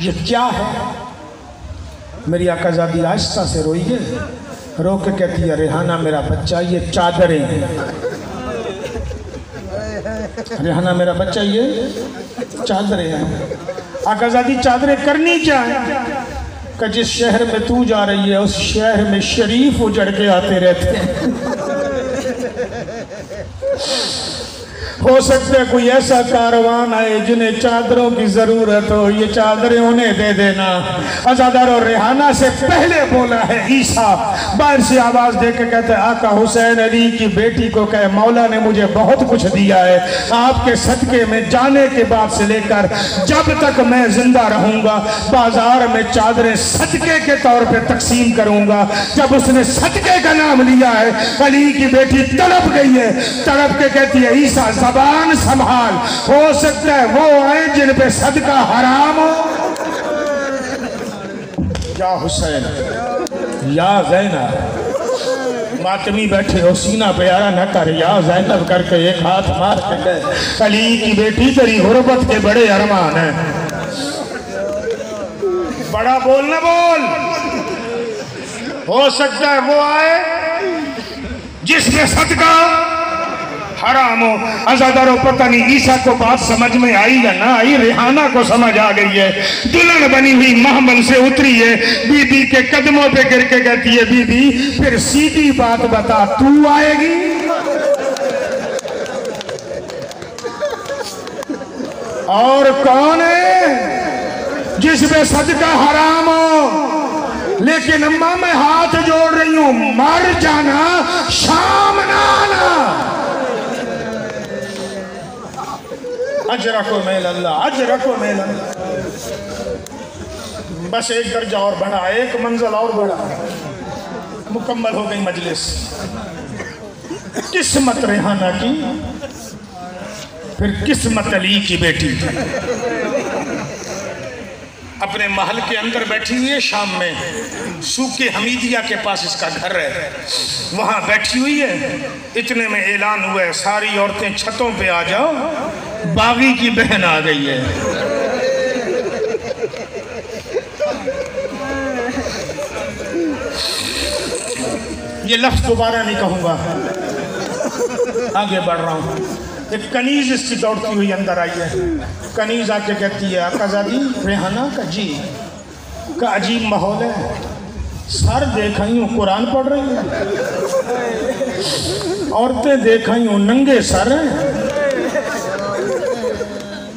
ये क्या है? मेरी आकाज़ादी आहिस्ता से रोई है, रो के कहती है, रेहाना मेरा बच्चा, ये चादरें हैं। रेहाना मेरा बच्चा, ये चादरें हैं। आकाज़ादी चादरें करनी क्या है? कि जिस शहर में तू जा रही है उस शहर में शरीफ उजड़ के आते रहते हैं। हो सकता है कोई ऐसा कारवान आए जिन्हें चादरों की जरूरत हो, ये चादरें उन्हें दे देना। अज़ादार और रेहाना से पहले बोला है ईसा, बाहर से आवाज दे के कहते हैं आका हुसैन अली की बेटी को कहे मौला ने मुझे बहुत कुछ दिया है, आपके सदके में जाने के बाद से लेकर जब तक मैं जिंदा रहूंगा बाजार में चादरें सदके के तौर पे तकसीम करूंगा। जब उसने सदके का नाम लिया है, अली की बेटी तड़प गई है, तड़प के कहती है ईसा ज़बान संभाल, हो सकता है वो आए जिन पे सदका हराम हो। या हुसैन या ज़ैनब, मातमी बैठे हो सीना पे यारा न कर, या ज़ैनब करके एक हाथ मार के गए अली की बेटी तेरी गुर्बत के बड़े अरमान है। बड़ा बोल न बोल, हो सकता है वो आए जिसमें सदका हराम हो। अज़ादारों पता नहीं ईसा को बात समझ में आई या ना आई, रेहाना को समझ आ गई है। दुल्हन बनी हुई महमल से उतरी है, बीबी के कदमों पे गिर के कहती है बीबी फिर सीधी बात बता, तू आएगी? और कौन है जिसमें सदका हराम हो? लेकिन अम्मा मैं हाथ जोड़ रही हूं, मर जाना शाम ना आना। अजरा को मेल अल्लाह, अजरा को मेल अल्लाह। बस एक दर्जा और बढ़ा, एक मंजिल और बढ़ा, मुकम्मल हो गई मजलिस। किस्मत रेहाना की, फिर किस्मत अली की बेटी अपने महल के अंदर बैठी हुई है। शाम में सूके हमीदिया के पास इसका घर है, वहां बैठी हुई है। इतने में ऐलान हुआ है सारी औरतें छतों पे आ जाओ, बागी की बहन आ गई है। ये लफ्ज दोबारा नहीं कहूंगा, आगे बढ़ रहा हूं। एक कनीज इसकी दौड़ती हुई अंदर आई है। कनीज आके कहती है आकाजादी रेहाना का जी का अजीब माहौल है, सर देखा ही हूँ कुरान पढ़ रही है, औरतें देखा ही हूँ नंगे सर हैं,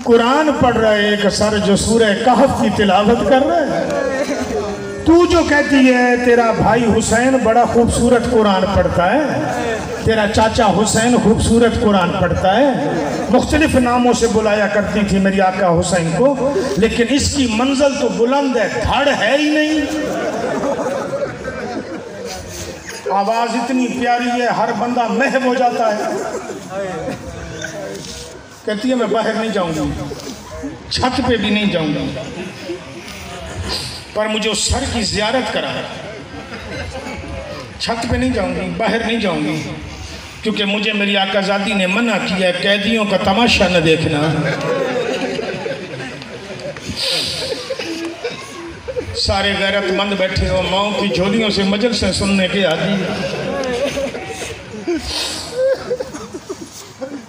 कुरान पढ़ रहे एक सर जो सूरह कहफ की तिलावत कर रहा है। तू जो कहती है तेरा भाई हुसैन बड़ा खूबसूरत कुरान पढ़ता है, तेरा चाचा हुसैन खूबसूरत कुरान पढ़ता है, मुख्तलिफ नामों से बुलाया करती थी मेरी आका हुसैन को, लेकिन इसकी मंजिल तो बुलंद है, धड़ है ही नहीं। आवाज इतनी प्यारी है हर बंदा महव हो जाता है। कहती है मैं बाहर नहीं जाऊंगी, छत पे भी नहीं जाऊंगी, पर मुझे उस सर की जियारत करा। छत पे नहीं जाऊंगी, बाहर नहीं जाऊंगी, क्योंकि मुझे मेरी आकाजादी ने मना किया कैदियों का तमाशा न देखना। सारे गैरतमंद बैठे हो, माओ की झोलियों से मजलिसें सुनने के आदि।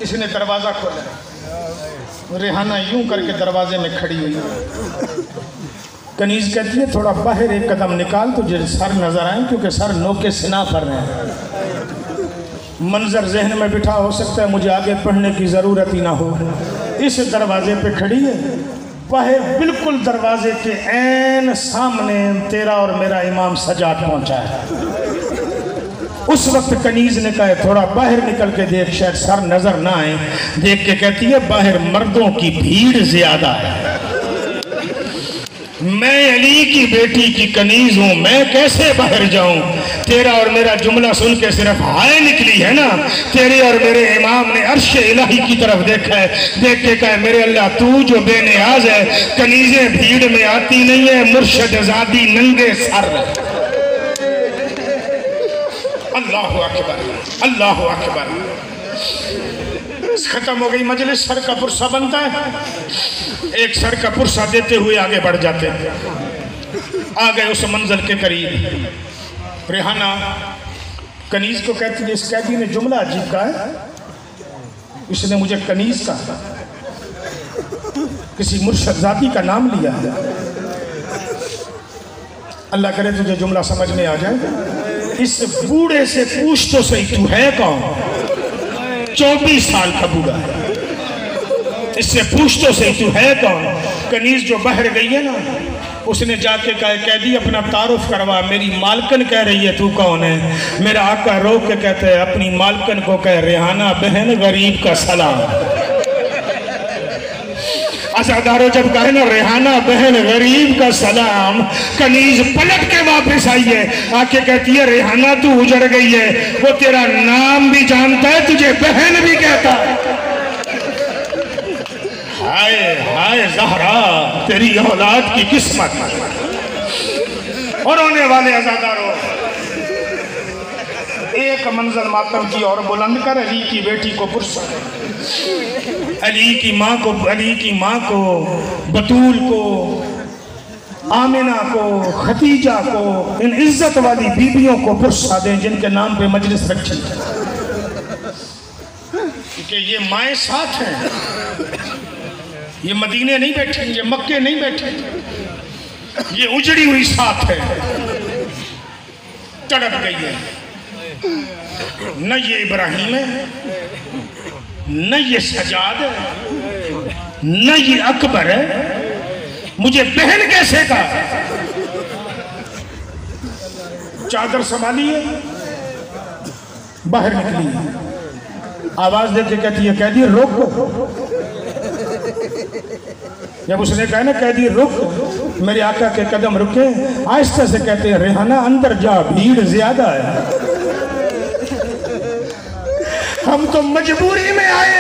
इसने दरवाजा खोला, रेहाना यूं करके दरवाजे में खड़ी हुई। कनीज कहती है थोड़ा बाहर एक कदम निकाल, तुझे सर नजर आए, क्योंकि सर नोके सिना पर हैं। मंजर जहन में बिठा, हो सकता है मुझे आगे पढ़ने की ज़रूरत ही ना हो। इस दरवाजे पे खड़ी है, बाहर बिल्कुल दरवाजे के ऐन सामने तेरा और मेरा इमाम सजाद पहुंचा है। उस वक्त कनीज ने कहा थोड़ा बाहर निकल के देख, शायद सर नजर ना आए। देख के कहती है बाहर मर्दों की भीड़ ज्यादा है, मैं अली की बेटी की कनीज हूं, मैं कैसे बाहर जाऊं? तेरा और मेरा जुमला सुन के सिर्फ हाय निकली है ना। तेरे और मेरे इमाम ने अर्श इलाही की तरफ देखा है, देख के कहा मेरे अल्लाह तू जो बेनियाज है, कनीजें भीड़ में आती नहीं है, मुर्शद आजादी नंगे सर। अल्लाहु अकबर, अल्लाहु अकबर। खत्म हो गई मजलिस, सर का पुरसा बनता है। एक सर का पुरसा देते हुए आगे बढ़ जाते हैं। आ गए उस मंजिल के करीब। रेहाना कनीज को कहती है इस कैदी ने जुमला अजीब कहा है, इसने मुझे कनीज कहा, किसी मुर्शदाती का नाम लिया है। अल्लाह करे तुझे जुमला समझ में आ जाए। इस बूढ़े से पूछ तो सही तू है कौन? 24 साल का बूढ़ा है। इससे पूछ तो सही तू है कौन। कनीज जो बाहर गई है ना, उसने जाके कहा कैदी अपना तारुफ करवा, मेरी मालकन कह रही है तू कौन है। मेरा आका रोक के कहते हैं अपनी मालकन को कह रेहाना बहन गरीब का सलाम। अज़ादारों जब कहे ना रेहाना बहन गरीब का सलाम, कनीज पलट के वापस आई है, आके कहती है रेहाना तू उजड़ गई है, वो तेरा नाम भी जानता है, तुझे बहन भी कहता है। हाय हाय ज़हरा तेरी औलाद की किस्मत। और होने वाले अज़ादारों, एक मंजिल मातम की और बुलंद कर, अली की बेटी को पुरसा, अली की माँ को, बतूल को, आमिना को, खतीजा को, इन इज्जत वाली बीबियों को पुरसा दें जिनके नाम पे मजलिस रखी, क्योंकि ये माएँ साथ हैं। ये मदीने नहीं बैठे, ये मक्के नहीं बैठे, ये उजड़ी हुई साथ है, तड़प गई है। न ये इब्राहिम है, न ये सजाद है, न ये अकबर है, मुझे बहन कैसे का। चादर संभाली है, बाहर निकली, आवाज देके कहती है कैदी रुक। जब उसने कहा ना कैदी रुक, मेरे आका के कदम रुके, आहिस्ता से कहते हैं रेहाना अंदर जा, भीड़ ज्यादा है। हम तो मजबूरी में आए।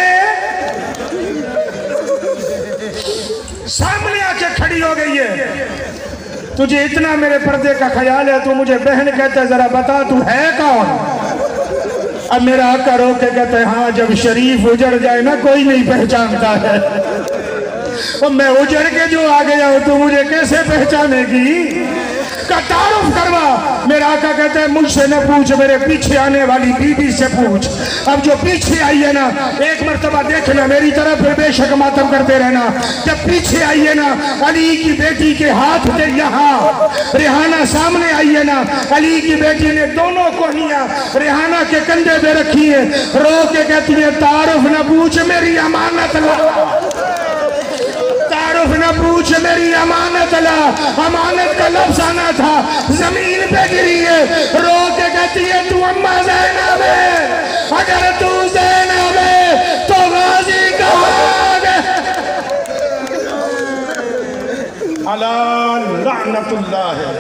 सामने आके खड़ी हो गई है, तुझे इतना मेरे पर्दे का ख्याल है, तू मुझे बहन कहता है, जरा बता तू है कौन। अब मेरा आका रो के कहते हैं हाँ, जब शरीफ उजड़ जाए ना कोई नहीं पहचानता है, और मैं उजड़ के जो आ गया हूं तो मुझे कैसे पहचानेगी। का तारुफ करवा। मेरा आका कहते हैं मुझसे न पूछ, मेरे पीछे आने वाली बीबी से पूछ। अब जो पीछे आई है ना, एक मर्तबा देखना मेरी तरफ बेशक मातम करते रहना। जब पीछे आई है ना, अली की बेटी के हाथ थे यहाँ, रेहाना सामने आई है ना, अली की बेटी ने दोनों कोहियां रेहाना के कंधे पे रखी है, रो के कहती है तारुफ न पूछ मेरी अमानत ला, तारुफ न पूछ मेरी अमानत ला। अमानत का लफ्ज़ आना था, जमीन पे गिरी है, रो के कहती है तू अम्मा ज़ैनब है, अगर तू ज़ैनब है तो गाजी कहाँ गए। अला लानतुल्लाह है।